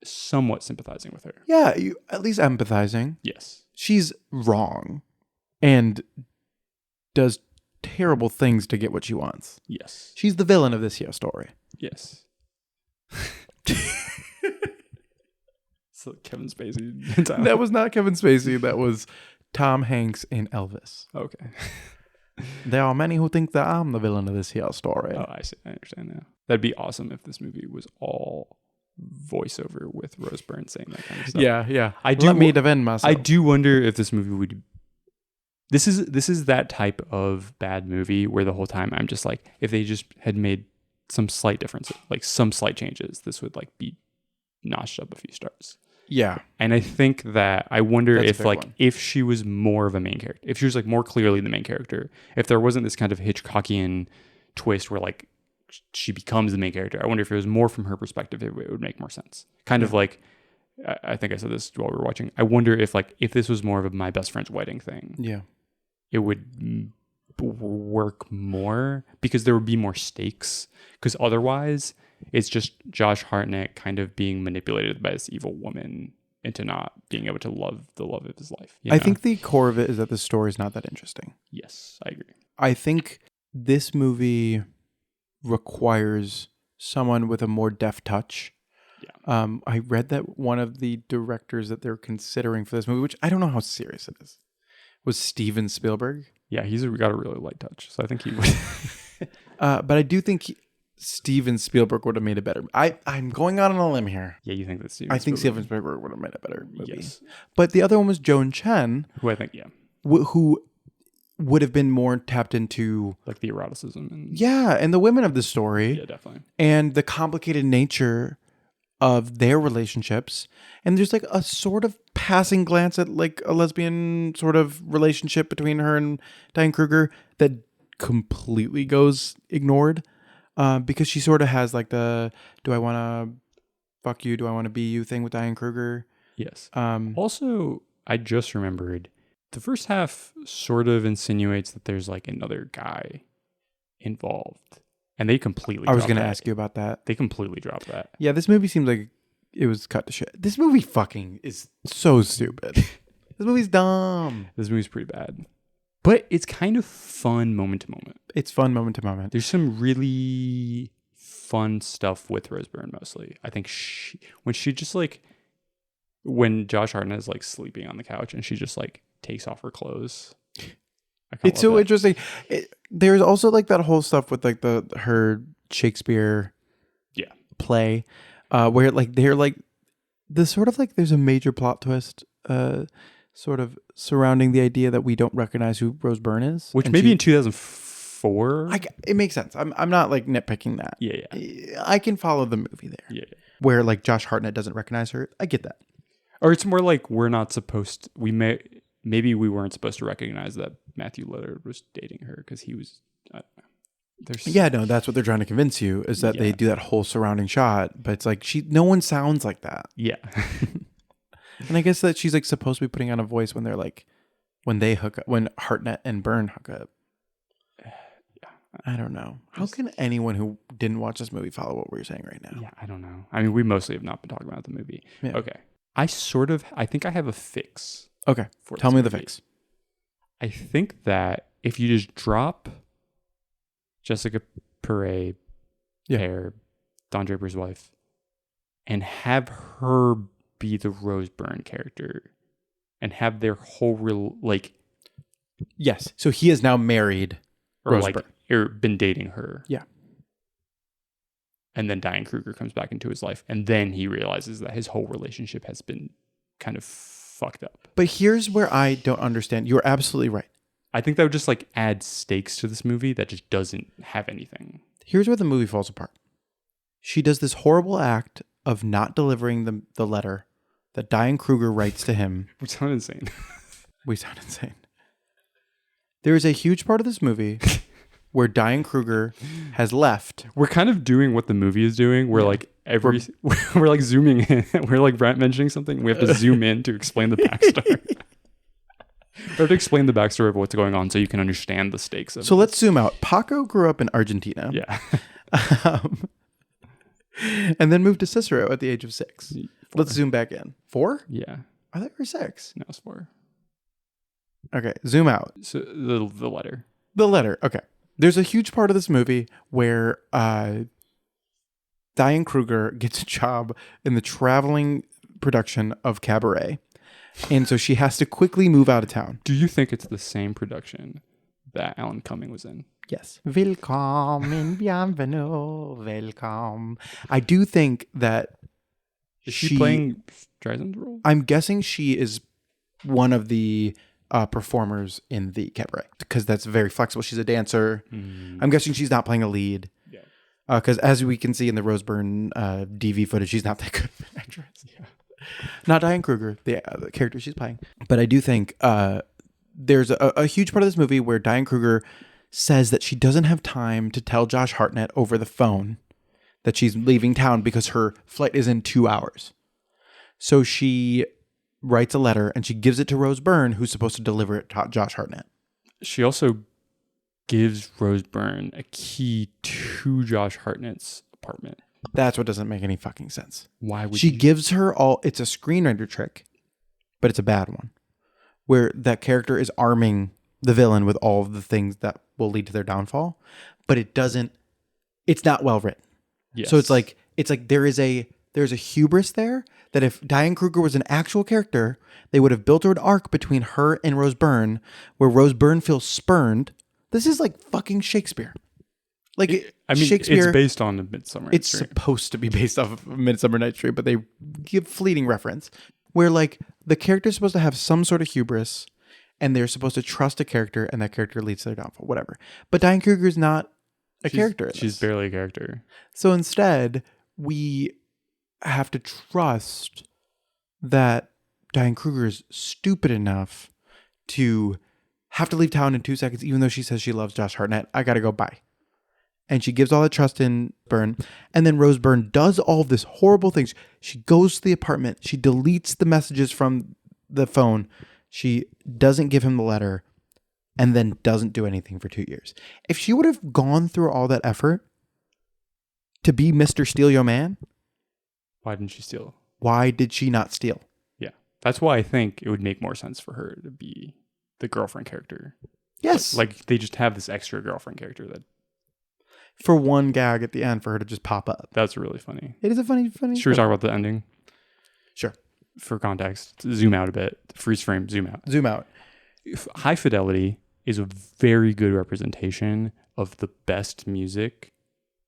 S5: somewhat sympathizing with her.
S4: Yeah, you at least empathizing.
S5: Yes.
S4: She's wrong and does terrible things to get what she wants.
S5: Yes.
S4: She's the villain of this here story.
S5: Yes. So Kevin Spacey.
S4: That was not Kevin Spacey. That was Tom Hanks in Elvis.
S5: Okay.
S4: There are many who think that I'm the villain of this here story.
S5: Oh, I see. I understand now. That'd be awesome if this movie was all voiceover with Rose Byrne saying that kind of stuff.
S4: Yeah.
S5: Let
S4: me defend myself.
S5: I do wonder if this movie would... This is that type of bad movie where the whole time I'm just like, if they just had made some slight differences, like some slight changes, this would like be notched up a few stars.
S4: Yeah.
S5: And I think that I wonder
S4: That's a
S5: if
S4: big
S5: like
S4: one.
S5: if she was more of a main character, if she was like more clearly the main character, if there wasn't this kind of Hitchcockian twist where like she becomes the main character, I wonder if it was more from her perspective, it would make more sense. Kind of like, I think I said this while we were watching. I wonder if this was more of a my best friend's wedding thing.
S4: Yeah.
S5: It would work more because there would be more stakes. Because otherwise, it's just Josh Hartnett kind of being manipulated by this evil woman into not being able to love the love of his life.
S4: I think the core of it is that the story is not that interesting.
S5: Yes, I agree.
S4: I think this movie requires someone with a more deft touch. Yeah. I read that one of the directors that they're considering for this movie, which I don't know how serious it is, was Steven Spielberg.
S5: Yeah, he's got a really light touch, so I think he would.
S4: But I do think Steven Spielberg would have made a better. I'm going out on a limb here.
S5: Yeah, you think that
S4: Steven Spielberg would have made a better movie.
S5: Yes.
S4: But the other one was Joan Chen,
S5: who I think
S4: who would have been more tapped into
S5: like the eroticism and
S4: and the women of the story.
S5: Yeah, definitely. And
S4: the complicated nature of their relationships. And there's like a sort of passing glance at like a lesbian sort of relationship between her and Diane Kruger that completely goes ignored. Because she sort of has like the do I want to fuck you, do I want to be you thing with Diane Kruger.
S5: Yes. Also, I just remembered the first half sort of insinuates that there's like another guy involved. And they completely
S4: I was going to
S5: that.
S4: ask you about that.
S5: They completely dropped that.
S4: Yeah, this movie seems like it was cut to shit. This movie fucking is so stupid. This movie's dumb.
S5: This movie's pretty bad. But it's kind of fun moment to moment.
S4: It's fun moment to moment.
S5: There's some really fun stuff with Rose Byrne mostly. I think when Josh Hartnett is like sleeping on the couch and she just like takes off her clothes.
S4: It's so interesting. There's also like that whole stuff with like her Shakespeare play where like they're like the sort of like there's a major plot twist sort of surrounding the idea that we don't recognize who Rose Byrne is.
S5: Which maybe in 2004.
S4: It makes sense. I'm not like nitpicking that.
S5: Yeah.
S4: I can follow the movie there.
S5: Yeah.
S4: Where like Josh Hartnett doesn't recognize her. I get that.
S5: Or it's more like we're not supposed to, maybe we weren't supposed to recognize that Matthew Lillard was dating her because he was.
S4: No, that's what they're trying to convince you is that they do that whole surrounding shot, but it's like no one sounds like that.
S5: Yeah.
S4: And I guess that she's like supposed to be putting on a voice when they're like when they hook up, when Hartnett and Byrne hook up. I don't know. How can anyone who didn't watch this movie follow what we're saying right now?
S5: Yeah, I don't know. I mean, we mostly have not been talking about the movie.
S4: Yeah.
S5: Okay. I think I have a fix.
S4: Okay. Tell me the fix.
S5: I think that if you just drop Jessica Paré, hair, Don Draper's wife, and have her be the Rose Byrne character and have their whole
S4: yes. So he is now married Rose Byrne.
S5: Or been dating her.
S4: Yeah.
S5: And then Diane Kruger comes back into his life. And then he realizes that his whole relationship has been kind of fucked up.
S4: But here's where I don't understand. You're absolutely right.
S5: I think that would just like add stakes to this movie that just doesn't have anything.
S4: Here's where the movie falls apart. She does this horrible act of not delivering the letter that Diane Kruger writes to him.
S5: We sound insane.
S4: We sound insane. There is a huge part of this movie where Diane Kruger has left.
S5: We're kind of doing what the movie is doing. We're like we're like zooming in. We're like mentioning something. We have to zoom in to explain the backstory. We have to explain the backstory of what's going on so you can understand the stakes of it.
S4: So let's zoom out. Paco grew up in Argentina.
S5: Yeah.
S4: And then moved to Cicero at the age of 6.
S5: 4.
S4: Let's zoom back in. 4?
S5: Yeah.
S4: I thought you were 6.
S5: No, it's 4.
S4: Okay, zoom out.
S5: So the letter.
S4: The letter. Okay. There's a huge part of this movie where Diane Kruger gets a job in the traveling production of Cabaret. And so she has to quickly move out of town.
S5: Do you think it's the same production that Alan Cumming was in?
S4: Yes. Willkommen, bienvenue, welcome. I do think that
S5: Is she playing Streisand's role?
S4: I'm guessing she is one of the performers in the Cabaret because that's very flexible. She's a dancer. I'm guessing she's not playing a lead.
S5: Yeah.
S4: Because as we can see in the Rose Byrne DV footage, she's not that good of an actress.
S5: Yeah.
S4: Not Diane Kruger, the character she's playing. But I do think there's a huge part of this movie where Diane Kruger says that she doesn't have time to tell Josh Hartnett over the phone that she's leaving town because her flight is in 2 hours. So she writes a letter and she gives it to Rose Byrne, who's supposed to deliver it to Josh Hartnett.
S5: She also gives Rose Byrne a key to Josh Hartnett's apartment.
S4: That's what doesn't make any fucking sense.
S5: Why would
S4: she gives her all? It's a screenwriter trick, but it's a bad one, where that character is arming the villain with all of the things that will lead to their downfall, but it doesn't. It's not well written.
S5: Yes.
S4: So it's like there's a hubris there that if Diane Kruger was an actual character, they would have built her an arc between her and Rose Byrne, where Rose Byrne feels spurned. This is like fucking Shakespeare. Like Shakespeare,
S5: it's based on the Midsummer Night's
S4: It's
S5: Dream.
S4: supposed to be based off of Midsummer Night's Dream, but they give fleeting reference where like the character's supposed to have some sort of hubris and they're supposed to trust a character and that character leads to their downfall, whatever. But Diane Kruger's not a character.
S5: She's barely a character.
S4: So instead, we have to trust that Diane Kruger is stupid enough to have to leave town in 2 seconds, even though she says she loves Josh Hartnett. I gotta go, bye. And she gives all that trust in Byrne. And then Rose Byrne does all of this horrible things. She goes to the apartment. She deletes the messages from the phone. She doesn't give him the letter and then doesn't do anything for 2 years. If she would have gone through all that effort to be Mr. Steal Your Man?
S5: Why didn't she steal?
S4: Why did she not steal?
S5: Yeah. That's why I think it would make more sense for her to be the girlfriend character.
S4: Yes.
S5: Like they just have this extra girlfriend character
S4: for one gag at the end for her to just pop up.
S5: that's really funny.
S4: It is a funny.
S5: Should we talk about the ending?
S4: Sure.
S5: For context, zoom out a bit. Freeze frame, zoom out.
S4: Zoom out.
S5: High Fidelity is a very good representation of the best music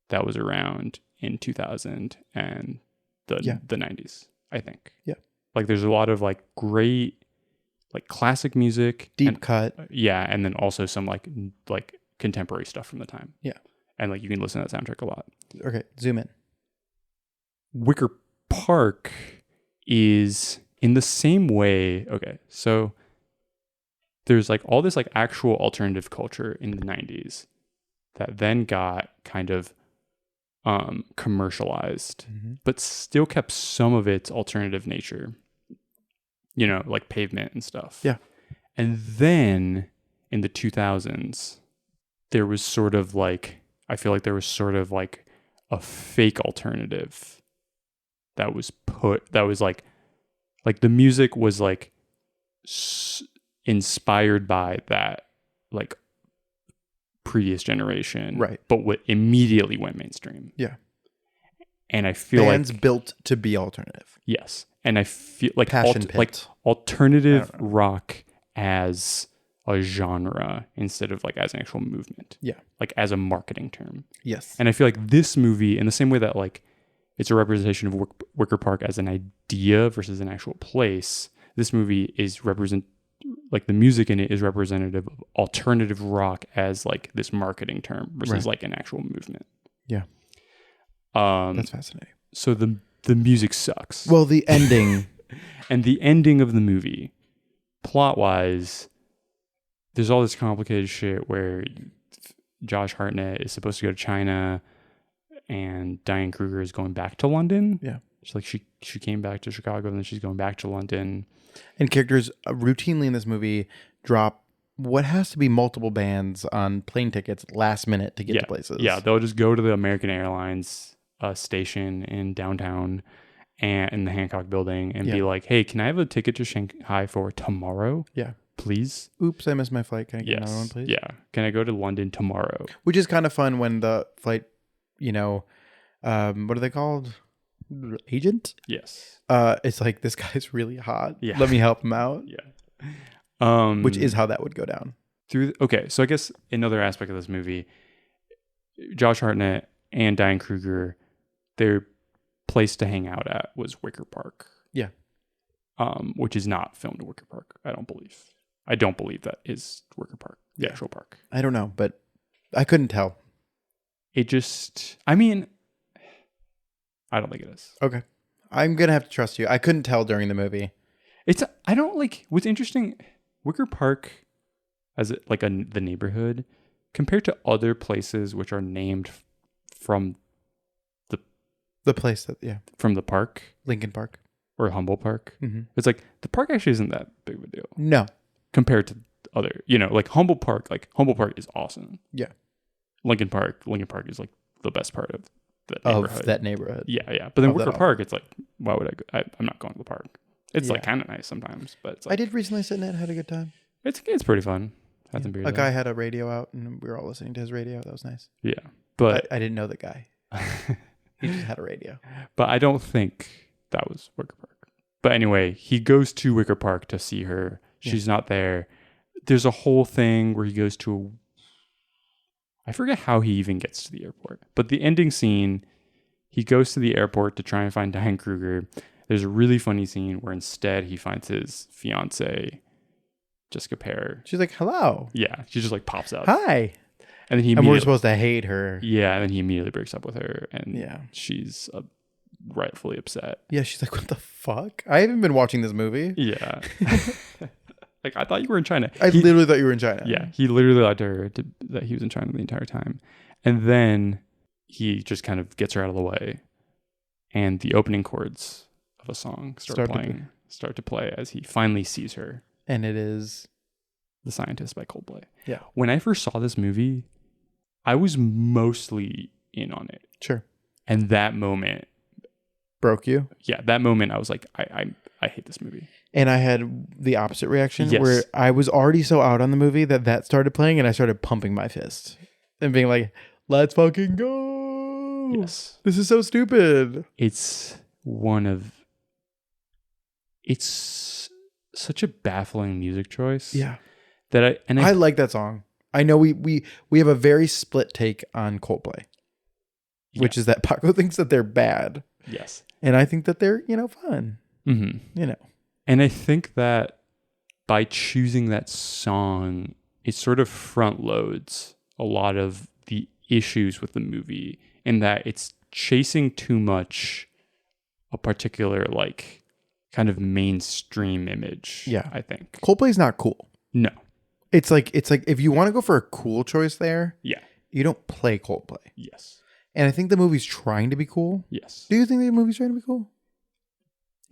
S5: that was around in 2000 and the 90s, I think.
S4: Yeah.
S5: Like there's a lot of like great like classic music,
S4: Deep cut.
S5: Yeah, and then also some like contemporary stuff from the time.
S4: Yeah.
S5: And like you can listen to that soundtrack a lot.
S4: Okay, zoom in.
S5: Wicker Park is in the same way. Okay, so there's like all this like actual alternative culture in the 90s that then got kind of commercialized, but still kept some of its alternative nature, you know, like Pavement and stuff.
S4: Yeah.
S5: And then in the 2000s, there was sort of like, I feel like there was sort of like a fake alternative that was like the music was like inspired by that like previous generation,
S4: right?
S5: But what immediately went mainstream.
S4: Yeah.
S5: And I feel
S4: bands
S5: like
S4: built to be alternative.
S5: Yes. And I feel like
S4: like
S5: alternative rock as a genre instead of like as an actual movement.
S4: Yeah.
S5: Like as a marketing term.
S4: Yes.
S5: And I feel like this movie, in the same way that like it's a representation of Wicker Park as an idea versus an actual place, this movie is like the music in it is representative of alternative rock as like this marketing term versus like an actual movement.
S4: Yeah. That's fascinating.
S5: So the music sucks.
S4: Well, the ending
S5: and the ending of the movie, plot wise, there's all this complicated shit where Josh Hartnett is supposed to go to China and Diane Kruger is going back to London.
S4: Yeah.
S5: It's like she came back to Chicago and then she's going back to London.
S4: And characters routinely in this movie drop what has to be multiple bands on plane tickets last minute to get to places.
S5: Yeah, they'll just go to the American Airlines station in downtown and in the Hancock building and be like, hey, can I have a ticket to Shanghai for tomorrow?
S4: Yeah.
S5: Please?
S4: Oops, I missed my flight. Can I get another one, please?
S5: Yeah. Can I go to London tomorrow?
S4: Which is kind of fun when the flight, you know, what are they called? Agent?
S5: Yes.
S4: It's like, this guy's really hot.
S5: Yeah.
S4: Let me help him out.
S5: Yeah.
S4: Which is how that would go down.
S5: Okay, so I guess another aspect of this movie, Josh Hartnett and Diane Kruger, their place to hang out at was Wicker Park.
S4: Yeah.
S5: Which is not filmed at Wicker Park, I don't believe. I don't believe that is Wicker Park, the actual park.
S4: I don't know, but I couldn't tell.
S5: It just, I mean, I don't think it is.
S4: Okay. I'm going to have to trust you. I couldn't tell during the movie.
S5: I don't like, what's interesting, Wicker Park as the neighborhood compared to other places which are named from
S4: the place that,
S5: from the park,
S4: Lincoln Park
S5: or Humboldt Park.
S4: Mm-hmm.
S5: It's like the park actually isn't that big of a deal.
S4: No.
S5: Compared to other, you know, like Humboldt Park is awesome.
S4: Yeah.
S5: Lincoln Park is like the best part of that neighborhood. Yeah. But then Wicker Park, it's like, why would I go? I'm not going to the park. It's like kind of nice sometimes, but it's like,
S4: I did recently sit in it, had a good time.
S5: It's pretty fun. Had some beer.
S4: A guy had a radio out and we were all listening to his radio. That was nice.
S5: Yeah. But
S4: I didn't know the guy. He just had a radio.
S5: But I don't think that was Wicker Park. But anyway, he goes to Wicker Park to see her. She's not there. There's a whole thing where he goes to I forget how he even gets to the airport. But the ending scene, he goes to the airport to try and find Diane Kruger. There's a really funny scene where instead he finds his fiance, Jessica Pear.
S4: She's like, hello.
S5: Yeah. She just like pops up.
S4: Hi.
S5: And then
S4: we're supposed to hate her.
S5: Yeah, and then he immediately breaks up with her, and
S4: yeah,
S5: she's rightfully upset.
S4: Yeah, she's like, "What the fuck? I haven't been watching this movie."
S5: Yeah, like I thought you were in China.
S4: I literally thought you were in China.
S5: Yeah, he literally lied to her that he was in China the entire time, and then he just kind of gets her out of the way, and the opening chords of a song start to play as he finally sees her,
S4: and it is
S5: "The Scientist" by Coldplay.
S4: Yeah.
S5: When I first saw this movie, I was mostly in on it.
S4: Sure.
S5: And that moment,
S4: Broke you?
S5: yeah, that moment, I was like, I hate this movie.
S4: And I had the opposite reaction
S5: Yes.
S4: where I was already so out on the movie that started playing and I started pumping my fist and being like, let's fucking go.
S5: Yes.
S4: This is so stupid.
S5: It's such a baffling music choice.
S4: Yeah.
S5: That
S4: I like that song. I know we have a very split take on Coldplay, which is that Paco thinks that they're bad.
S5: Yes.
S4: And I think that they're, fun.
S5: Mm-hmm. And I think that by choosing that song, it sort of front loads a lot of the issues with the movie in that it's chasing too much a particular like kind of mainstream image.
S4: Yeah.
S5: I think.
S4: Coldplay's not cool.
S5: No.
S4: It's like if you want to go for a cool choice there,
S5: Yeah.
S4: you don't play Coldplay.
S5: Yes.
S4: And I think the movie's trying to be cool.
S5: Yes.
S4: Do you think the movie's trying to be cool?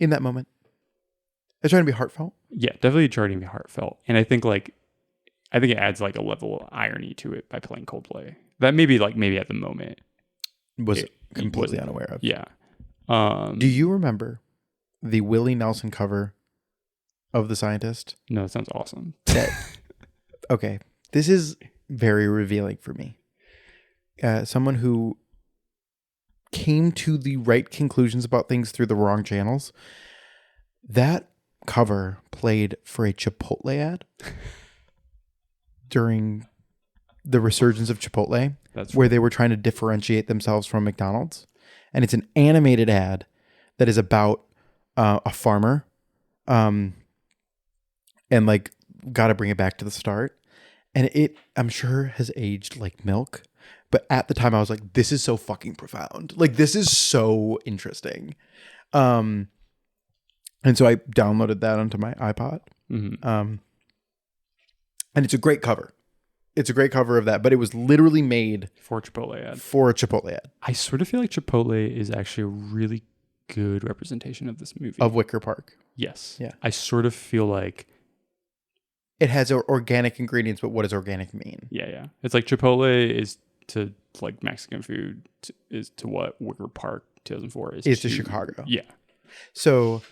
S4: In that moment? It's trying to be heartfelt?
S5: Yeah, definitely trying to be heartfelt. And I think it adds like a level of irony to it by playing Coldplay. That maybe at the moment
S4: Was
S5: it
S4: completely
S5: wasn't.
S4: unaware of.
S5: Yeah.
S4: Do you remember the Willie Nelson cover of The Scientist?
S5: No, that sounds awesome.
S4: Okay. This is very revealing for me. Someone who came to the right conclusions about things through the wrong channels. That cover played for a Chipotle ad during the resurgence of Chipotle, where they were trying to differentiate themselves from McDonald's. And it's an animated ad that is about a farmer and like got to bring it back to the start. And it, I'm sure, has aged like milk. But at the time, I was like, this is so fucking profound. Like, this is so interesting. And so I downloaded that onto my iPod.
S5: Mm-hmm.
S4: And it's a great cover. It's a great cover of that. But it was literally made
S5: For a Chipotle ad.
S4: for a Chipotle ad
S5: I sort of feel like Chipotle is actually a really good representation of this movie.
S4: of Wicker Park.
S5: Yes.
S4: Yeah.
S5: I sort of feel like,
S4: It has organic ingredients, but what does organic mean?
S5: yeah. It's like Chipotle is to like Mexican food is to what Wicker Park 2004 is
S4: To Chicago.
S5: Yeah.
S4: So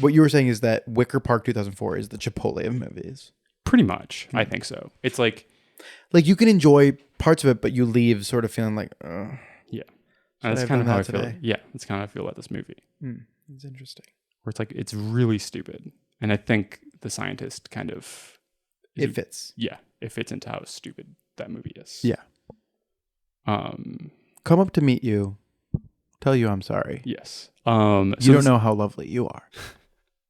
S4: what you were saying is that Wicker Park 2004 is the Chipotle of movies.
S5: Pretty much. I think so. It's like
S4: You can enjoy parts of it, but you leave sort of feeling like,
S5: yeah.
S4: Should
S5: And
S4: I
S5: that's
S4: have
S5: kind of
S4: done
S5: how I
S4: that
S5: feel.
S4: today?
S5: Yeah, that's kind of how I feel about this movie.
S4: it's interesting.
S5: Where it's like it's really stupid. And I think The Scientist kind of
S4: It fits.
S5: Yeah, it fits into how stupid that movie is.
S4: Yeah. Come up to meet you, tell you I'm sorry.
S5: Yes.
S4: You don't know how lovely you are.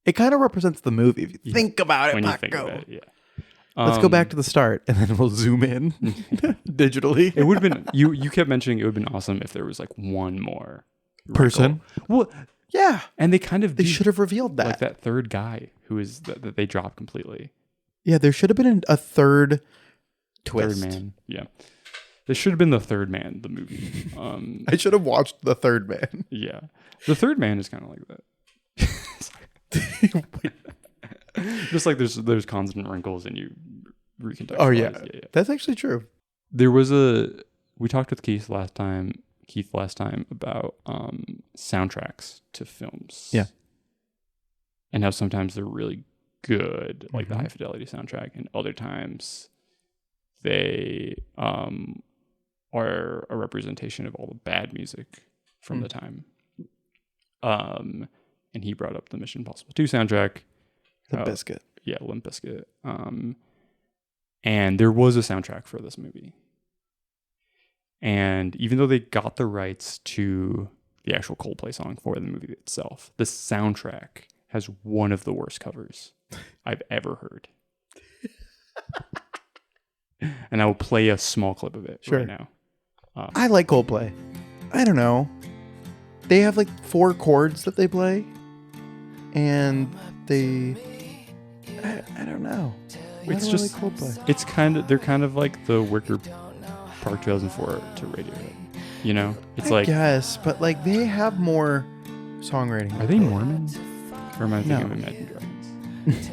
S4: It kind of represents the movie if you think about it,
S5: when you
S4: Paco.
S5: think about it, yeah.
S4: Let's go back to the start and then we'll zoom in digitally.
S5: It would have been you kept mentioning it would have been awesome if there was like one more
S4: Person.
S5: Well,
S4: Yeah.
S5: and they
S4: Should have revealed that.
S5: like that third guy who is that they dropped completely.
S4: Yeah, there should have been a third twist.
S5: Third man. Yeah. This should have been the third man, the movie.
S4: I should have watched The Third Man.
S5: Yeah. The third man is kind of like that. Just like there's constant wrinkles and you recontextualize.
S4: Oh yeah. That's actually true.
S5: There was we talked with Keith last time about soundtracks to films.
S4: Yeah.
S5: And how sometimes they're really good, like the high fidelity soundtrack, and other times they are a representation of all the bad music from the time. And he brought up the Mission Impossible 2 soundtrack.
S4: Limp Bizkit.
S5: Yeah, Limp Bizkit. And there was a soundtrack for this movie. And even though they got the rights to the actual Coldplay song for the movie itself, the soundtrack has one of the worst covers I've ever heard. And I will play a small clip of it right now.
S4: I like Coldplay. I don't know. They have like 4 chords that they play. And they... I don't know.
S5: It's
S4: I
S5: just...
S4: like Coldplay?
S5: It's they're kind of like the Wicker Park 2004 to Radiohead. You know? It's like...
S4: Yes, but like they have more songwriting.
S5: Are they Mormon? Or am I thinking
S4: No.
S5: of Imagine Dragons?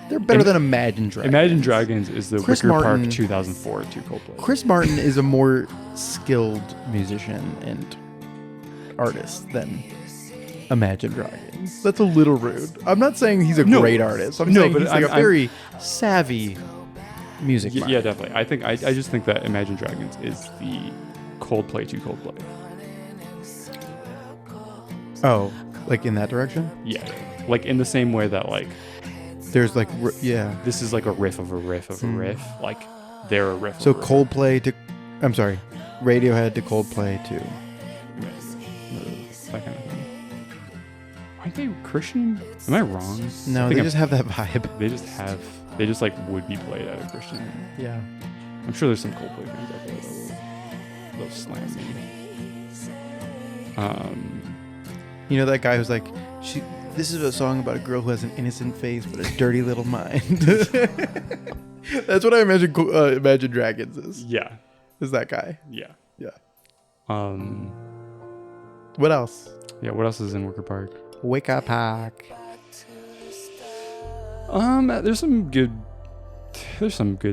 S4: They're better than Imagine Dragons.
S5: Imagine Dragons is the
S4: Chris
S5: Wicker
S4: Martin-
S5: Park 2004 to Coldplay.
S4: Chris Martin is a more skilled musician and artist than Imagine Dragons. That's a little rude. I'm not saying he's a great artist. I'm saying he's like a very savvy music mind.
S5: Yeah, definitely. I just think that Imagine Dragons is the Coldplay to Coldplay.
S4: Oh, like in that direction?
S5: Yeah. Like in the same way that like
S4: there's like
S5: this is like a riff of a riff of a riff. Like they're a riff.
S4: So
S5: of a riff.
S4: Coldplay to, I'm sorry, Radiohead to Coldplay to.
S5: That kind of thing. Aren't they Christian? Am I wrong?
S4: No, they just have that vibe.
S5: They just like would be played at a Christian.
S4: Yeah.
S5: I'm sure there's some Coldplay fans out there that'll slam me.
S4: You know that guy who's like, this is a song about a girl who has an innocent face but a dirty little mind. That's what I imagine Imagine Dragons is.
S5: Yeah.
S4: Is that guy.
S5: Yeah.
S4: Yeah.
S5: What
S4: else?
S5: Yeah, what else is in Wicker Park?
S4: Wicker Park.
S5: There's some good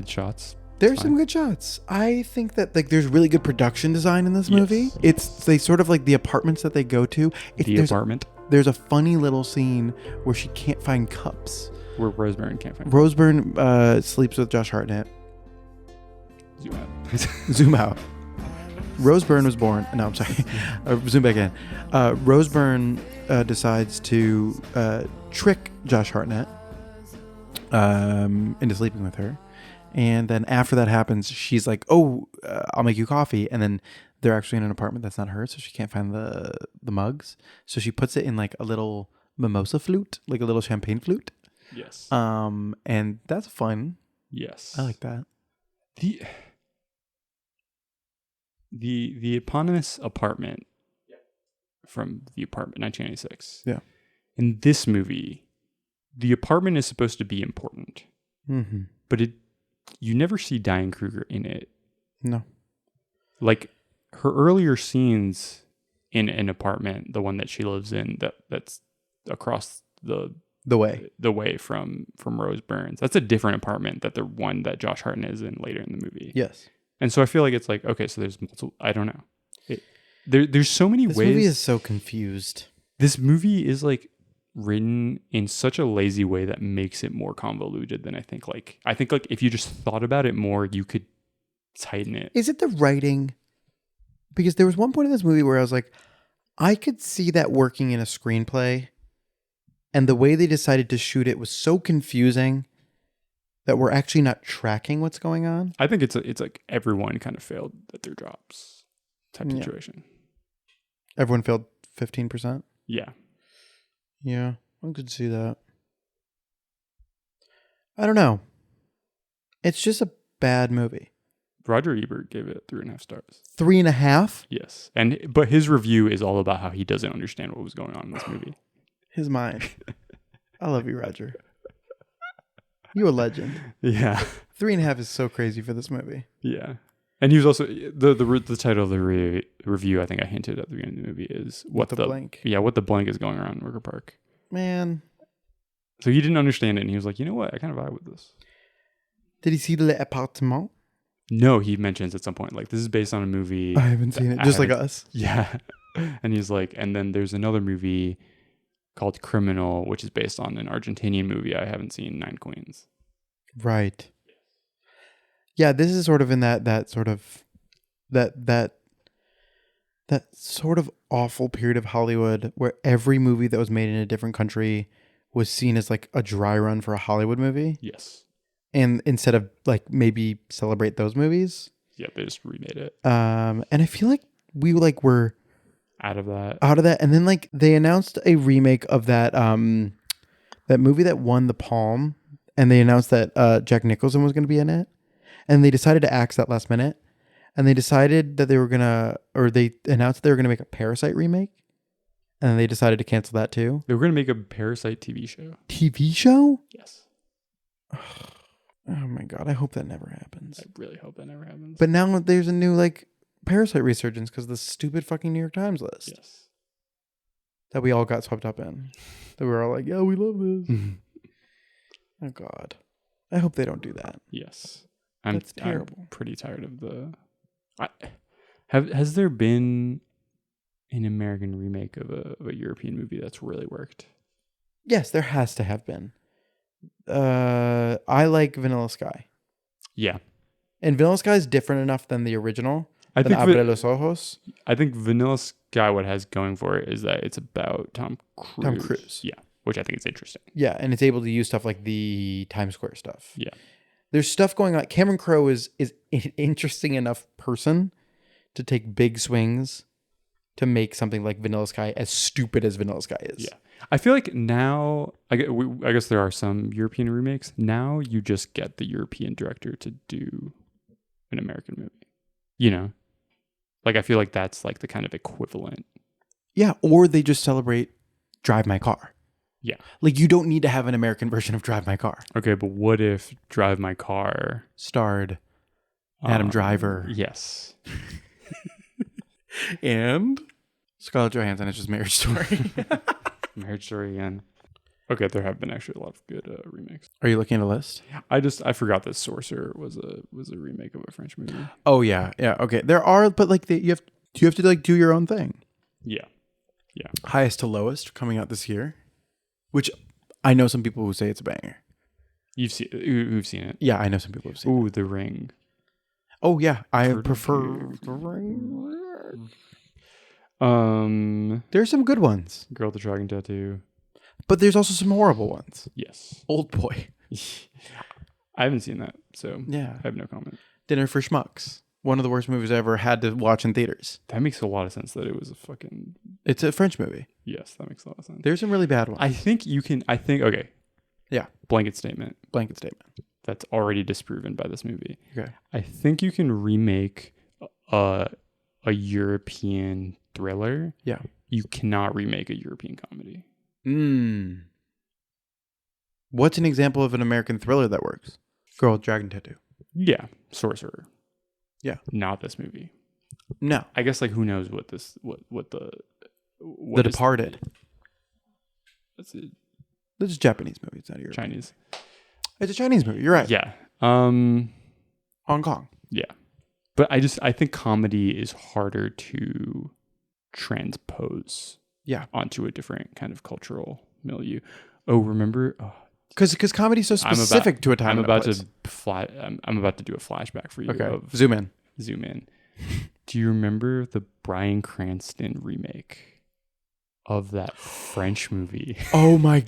S5: shots.
S4: There's some good shots. I think that like there's really good production design in this movie. They sort of like the apartments that they go to. There's a funny little scene where she can't find cups.
S5: Where Roseburn can't find.
S4: Roseburn sleeps with Josh Hartnett.
S5: Zoom out.
S4: Zoom out. Roseburn was born. No, I'm sorry. Zoom back in. Roseburn decides to trick Josh Hartnett into sleeping with her. And then after that happens, she's like, "Oh, I'll make you coffee." And then they're actually in an apartment that's not hers, so she can't find the mugs. So she puts it in like a little mimosa flute, like a little champagne flute.
S5: Yes.
S4: And that's fun.
S5: Yes.
S4: I like that.
S5: The eponymous apartment from The Apartment, 1996.
S4: Yeah.
S5: In this movie, the apartment is supposed to be important, but you never see Diane Kruger in it.
S4: No.
S5: Like her earlier scenes in an apartment, the one that she lives in, that's across the way from Rose Burns. That's a different apartment that the one that Josh Hartnett is in later in the movie.
S4: Yes.
S5: And so I feel like it's like, okay, so there's multiple, I don't know. There's so many ways.
S4: This movie is so confused.
S5: This movie is like written in such a lazy way that makes it more convoluted than I think like if you just thought about it more, you could tighten it.
S4: Is it the writing? Because there was one point in this movie where I was like, I could see that working in a screenplay, and the way they decided to shoot it was so confusing that we're actually not tracking what's going on.
S5: I think it's like everyone kind of failed at their jobs type situation.
S4: Everyone failed 15%?
S5: Yeah.
S4: Yeah, I could see that. I don't know. It's just a bad movie.
S5: Roger Ebert gave it 3.5 stars.
S4: 3.5?
S5: Yes. But his review is all about how he doesn't understand what was going on in this movie.
S4: His mind. I love you, Roger. You a legend.
S5: Yeah.
S4: 3.5 is so crazy for this movie.
S5: Yeah. And he was also the title of the review. I think I hinted at the beginning of the movie is what the blank. Yeah, what the blank is going around in Wicker Park.
S4: Man.
S5: So he didn't understand it, and he was like, you know what? I kind of vibe with this.
S4: Did he see Le Appartement?
S5: No, he mentions at some point like this is based on a movie.
S4: I haven't seen it. Just like us.
S5: Yeah. And he's like, and then there's another movie called Criminal, which is based on an Argentinian movie I haven't seen, Nine Queens.
S4: Right. Yeah, this is sort of in that sort of awful period of Hollywood where every movie that was made in a different country was seen as like a dry run for a Hollywood movie.
S5: Yes.
S4: And instead of like maybe celebrate those movies.
S5: Yeah, they just remade it.
S4: And I feel like we like were
S5: out of that.
S4: And then like they announced a remake of that that movie that won the Palm, and they announced that Jack Nicholson was going to be in it. And they decided to axe that last minute. And they decided that they announced they were going to make a Parasite remake. And then they decided to cancel that too.
S5: They were going to make a Parasite TV show.
S4: TV show?
S5: Yes.
S4: Oh my God. I hope that never happens.
S5: I really hope that never happens.
S4: But now there's a new like Parasite resurgence because of the stupid fucking New York Times list.
S5: Yes.
S4: That we all got swept up in. That we were all like, yeah, we love this. Oh God. I hope they don't do that.
S5: Yes.
S4: That's terrible.
S5: I'm pretty tired of the. Has there been an American remake of a European movie that's really worked?
S4: Yes, there has to have been. I like Vanilla Sky.
S5: Yeah.
S4: And Vanilla Sky is different enough than the original.
S5: I
S4: than
S5: think
S4: Abre los Ojos.
S5: I think Vanilla Sky, what has going for it is that it's about Tom Cruise.
S4: Tom Cruise.
S5: Yeah. Which I think is interesting.
S4: Yeah, and it's able to use stuff like the Times Square stuff.
S5: Yeah.
S4: There's stuff going on. Cameron Crowe is an interesting enough person to take big swings to make something like Vanilla Sky as stupid as Vanilla Sky is.
S5: Yeah. I feel like now, I guess there are some European remakes. Now you just get the European director to do an American movie. You know? Like, I feel like that's like the kind of equivalent.
S4: Yeah, or they just celebrate Drive My Car.
S5: Yeah.
S4: Like, you don't need to have an American version of Drive My Car.
S5: Okay, but what if Drive My Car
S4: Starred Adam Driver.
S5: Yes.
S4: And Scarlett Johansson. It's just Marriage Story.
S5: Marriage Story again. Okay, there have been actually a lot of good remakes.
S4: Are you looking at a list?
S5: I forgot that Sorcerer was a remake of a French movie.
S4: Oh yeah, yeah. Okay, there are, but like you have to like do your own thing.
S5: Yeah, yeah.
S4: Highest to Lowest coming out this year, which I know some people who say it's a banger.
S5: Who've seen it?
S4: Yeah, I know some people who've seen it.
S5: Ooh, The Ring.
S4: Oh yeah, I prefer The Ring. There's some good ones,
S5: Girl with the Dragon Tattoo.
S4: but there's also some horrible ones.
S5: Yes.
S4: Old Boy.
S5: I haven't seen that, so
S4: Yeah.
S5: I have no comment.
S4: Dinner for Schmucks. One of the worst movies I ever had to watch in theaters.
S5: That makes a lot of sense that it was a fucking...
S4: It's a French movie.
S5: Yes, that makes a lot of sense.
S4: There's some really bad ones.
S5: Okay.
S4: Yeah.
S5: Blanket statement.
S4: Blanket statement.
S5: That's already disproven by this movie.
S4: Okay.
S5: I think you can remake a European thriller.
S4: Yeah.
S5: You cannot remake a European comedy.
S4: What's an example of an American thriller that works? Girl with Dragon Tattoo.
S5: Yeah, Sorcerer.
S4: Yeah.
S5: Not this movie.
S4: No.
S5: I guess like who knows what the
S4: The Departed.
S5: That's it.
S4: This is a Japanese movie. It's not European.
S5: Chinese.
S4: It's a Chinese movie. You're right.
S5: Yeah.
S4: Hong Kong.
S5: Yeah. But I think comedy is harder to transpose onto a different kind of cultural milieu. Oh, remember?
S4: Because comedy's so specific to a time.
S5: I'm about to do a flashback for you.
S4: Okay. Zoom in.
S5: Do you remember the Bryan Cranston remake of that French movie?
S4: Oh my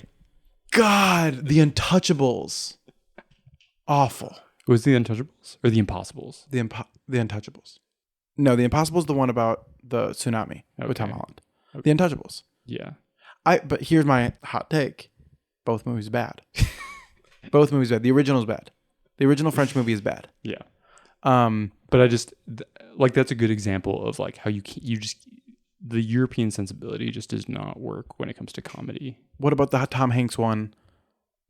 S4: God. The Untouchables. Awful.
S5: Was the Untouchables or the Impossibles?
S4: The Untouchables. No, The Impossibles, the one about the tsunami with Tom Holland.
S5: Okay.
S4: The Untouchables.
S5: Yeah.
S4: But here's my hot take. Both movies bad. Both movies bad. The original's bad. The original French movie is bad.
S5: Yeah.
S4: But
S5: I just like that's a good example of like how you just the European sensibility just does not work when it comes to comedy.
S4: What about the Tom Hanks one?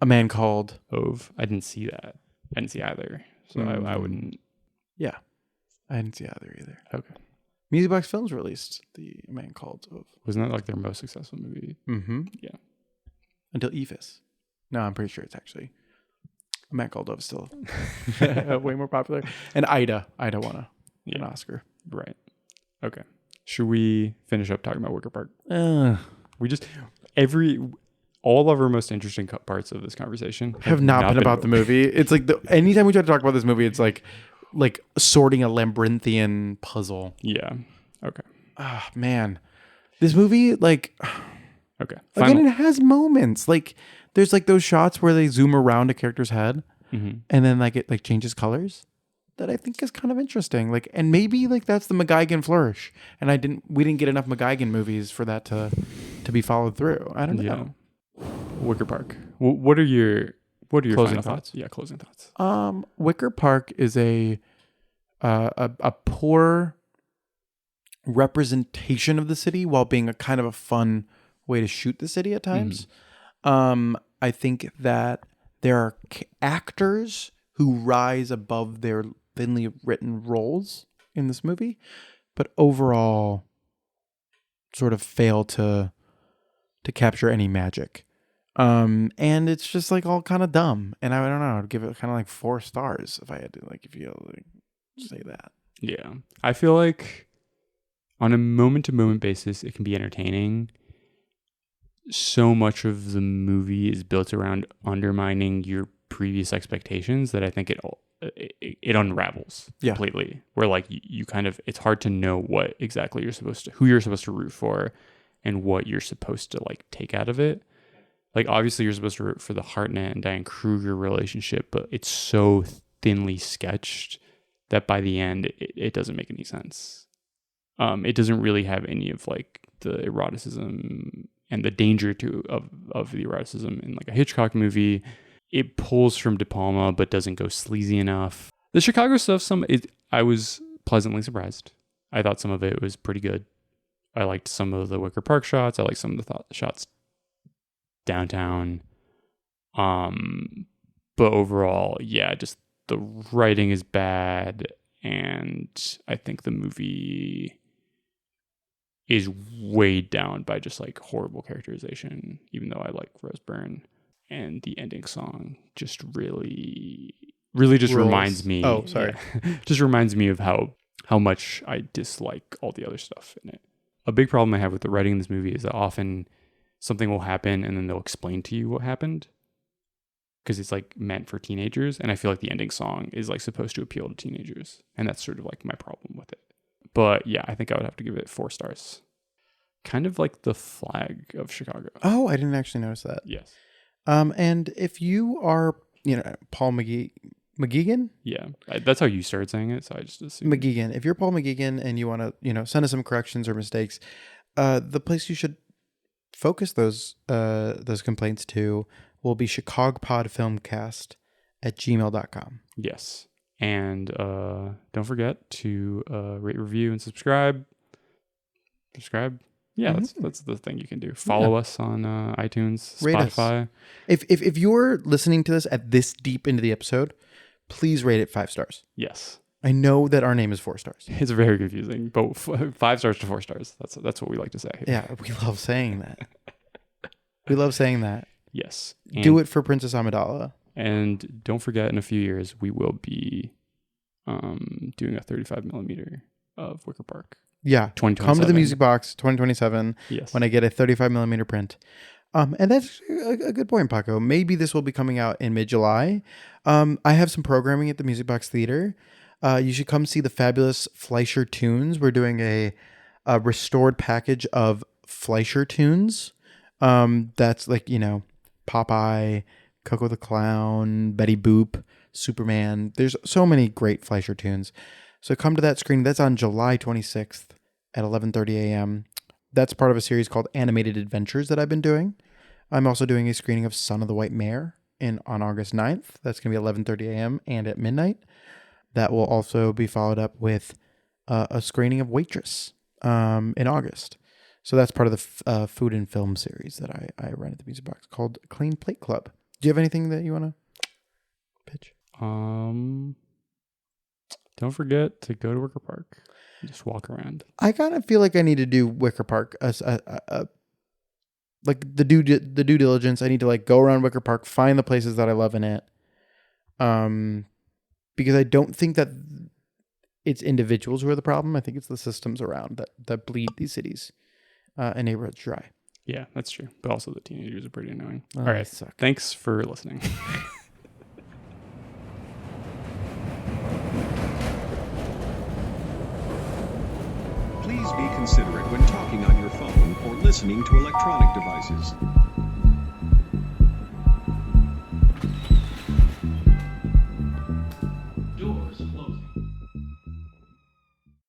S4: A Man Called
S5: Ove. I didn't see that. I didn't see either. So I wouldn't.
S4: Yeah. I didn't see either.
S5: Okay.
S4: Music Box Films released The Man Called Ove.
S5: Wasn't that like their most successful movie?
S4: Mm-hmm.
S5: Yeah.
S4: Until Ephus. No, I'm pretty sure it's actually A Man Called Ove is still way more popular. And Ida won an Oscar.
S5: Right. Okay. Should we finish up talking about Wicker Park? We just all of our most interesting parts of this conversation
S4: have not been about the movie. It's like anytime we try to talk about this movie, it's like sorting a labyrinthian puzzle.
S5: Yeah. Okay.
S4: Ah, man. This movie, like...
S5: Okay.
S4: Again, it has moments. Like, there's like those shots where they zoom around a character's head and then like it like changes colors. That I think is kind of interesting. Like, and maybe like that's the McGuigan flourish. And we didn't get enough McGuigan movies for that to be followed through. I don't know.
S5: Wicker Park. What are your
S4: Closing
S5: final
S4: thoughts?
S5: Yeah, closing thoughts.
S4: Wicker Park is a poor representation of the city while being a kind of a fun way to shoot the city at times. I think that there are actors who rise above their thinly written roles in this movie, but overall sort of fail to capture any magic. And it's just like all kind of dumb. And I don't know, I'd give it kind of like 4 stars if I had to say that.
S5: Yeah. I feel like on a moment-to-moment basis, it can be entertaining. So much of the movie is built around undermining your previous expectations that I think it unravels completely. Where like you kind of, it's hard to know what exactly who you're supposed to root for and what you're supposed to like take out of it. Like obviously you're supposed to root for the Hartnett and Diane Kruger relationship, but it's so thinly sketched that by the end it doesn't make any sense. It doesn't really have any of like the eroticism and the danger of the eroticism in like a Hitchcock movie. It pulls from De Palma but doesn't go sleazy enough. The Chicago stuff, I was pleasantly surprised. I thought some of it was pretty good. I liked some of the Wicker Park shots. I liked some of the shots downtown. But overall, yeah, just the writing is bad, and I think the movie is weighed down by just like horrible characterization, even though I like Rose Byrne. And the ending song just really just reminds me.
S4: Oh, sorry.
S5: Yeah, just reminds me of how much I dislike all the other stuff in it. A big problem I have with the writing in this movie is that often something will happen and then they'll explain to you what happened, because it's like meant for teenagers. And I feel like the ending song is like supposed to appeal to teenagers. And that's sort of like my problem with it. But yeah, I think I would have to give it 4 stars. Kind of like the flag of Chicago.
S4: Oh, I didn't actually notice that.
S5: Yes.
S4: And if you are, Paul McGuigan?
S5: Yeah, that's how you started saying it, so I just assumed.
S4: McGuigan. If you're Paul McGuigan and you want to, send us some corrections or mistakes, the place you should focus those complaints to will be chicagopodfilmcast at gmail.com.
S5: Yes. And don't forget to rate, review, and subscribe. Yeah, that's the thing you can do. Follow us on iTunes,
S4: Rate
S5: Spotify.
S4: us. If you're listening to this at this deep into the episode, please rate it 5 stars.
S5: Yes.
S4: I know that our name is 4 stars.
S5: It's very confusing, but 5 stars to 4 stars. That's what we like to say.
S4: Yeah, we love saying that. We love saying that.
S5: Yes.
S4: Do it for Princess Amidala.
S5: And don't forget, in a few years, we will be doing a 35 millimeter of Wicker Park.
S4: Yeah.
S5: 2027.
S4: Come to the Music Box 2027
S5: Yes.
S4: when I get a 35 millimeter print. And that's a good point, Paco. Maybe this will be coming out in mid-July. I have some programming at the Music Box Theater. You should come see the fabulous Fleischer Tunes. We're doing a restored package of Fleischer Tunes. That's like, Popeye, Coco the Clown, Betty Boop, Superman. There's so many great Fleischer tunes. So come to that screening. That's on July 26th at 11:30 a.m. That's part of a series called Animated Adventures that I've been doing. I'm also doing a screening of Son of the White Mare on August 9th. That's going to be 11:30 a.m. and at midnight. That will also be followed up with a screening of Waitress in August. So that's part of the food and film series that I run at the Music Box called Clean Plate Club. Do you have anything that you want to pitch?
S5: Don't forget to go to Wicker Park and just walk around.
S4: I kind of feel like I need to do Wicker Park like the due diligence. I need to like go around Wicker Park, find the places that I love in it. Because I don't think that it's individuals who are the problem. I think it's the systems around that bleed these cities and neighborhoods dry.
S5: Yeah, that's true. But also the teenagers are pretty annoying.
S4: Oh,
S5: All right.
S4: suck.
S5: Thanks for listening.
S2: Please be considerate when talking on your phone or listening to electronic devices.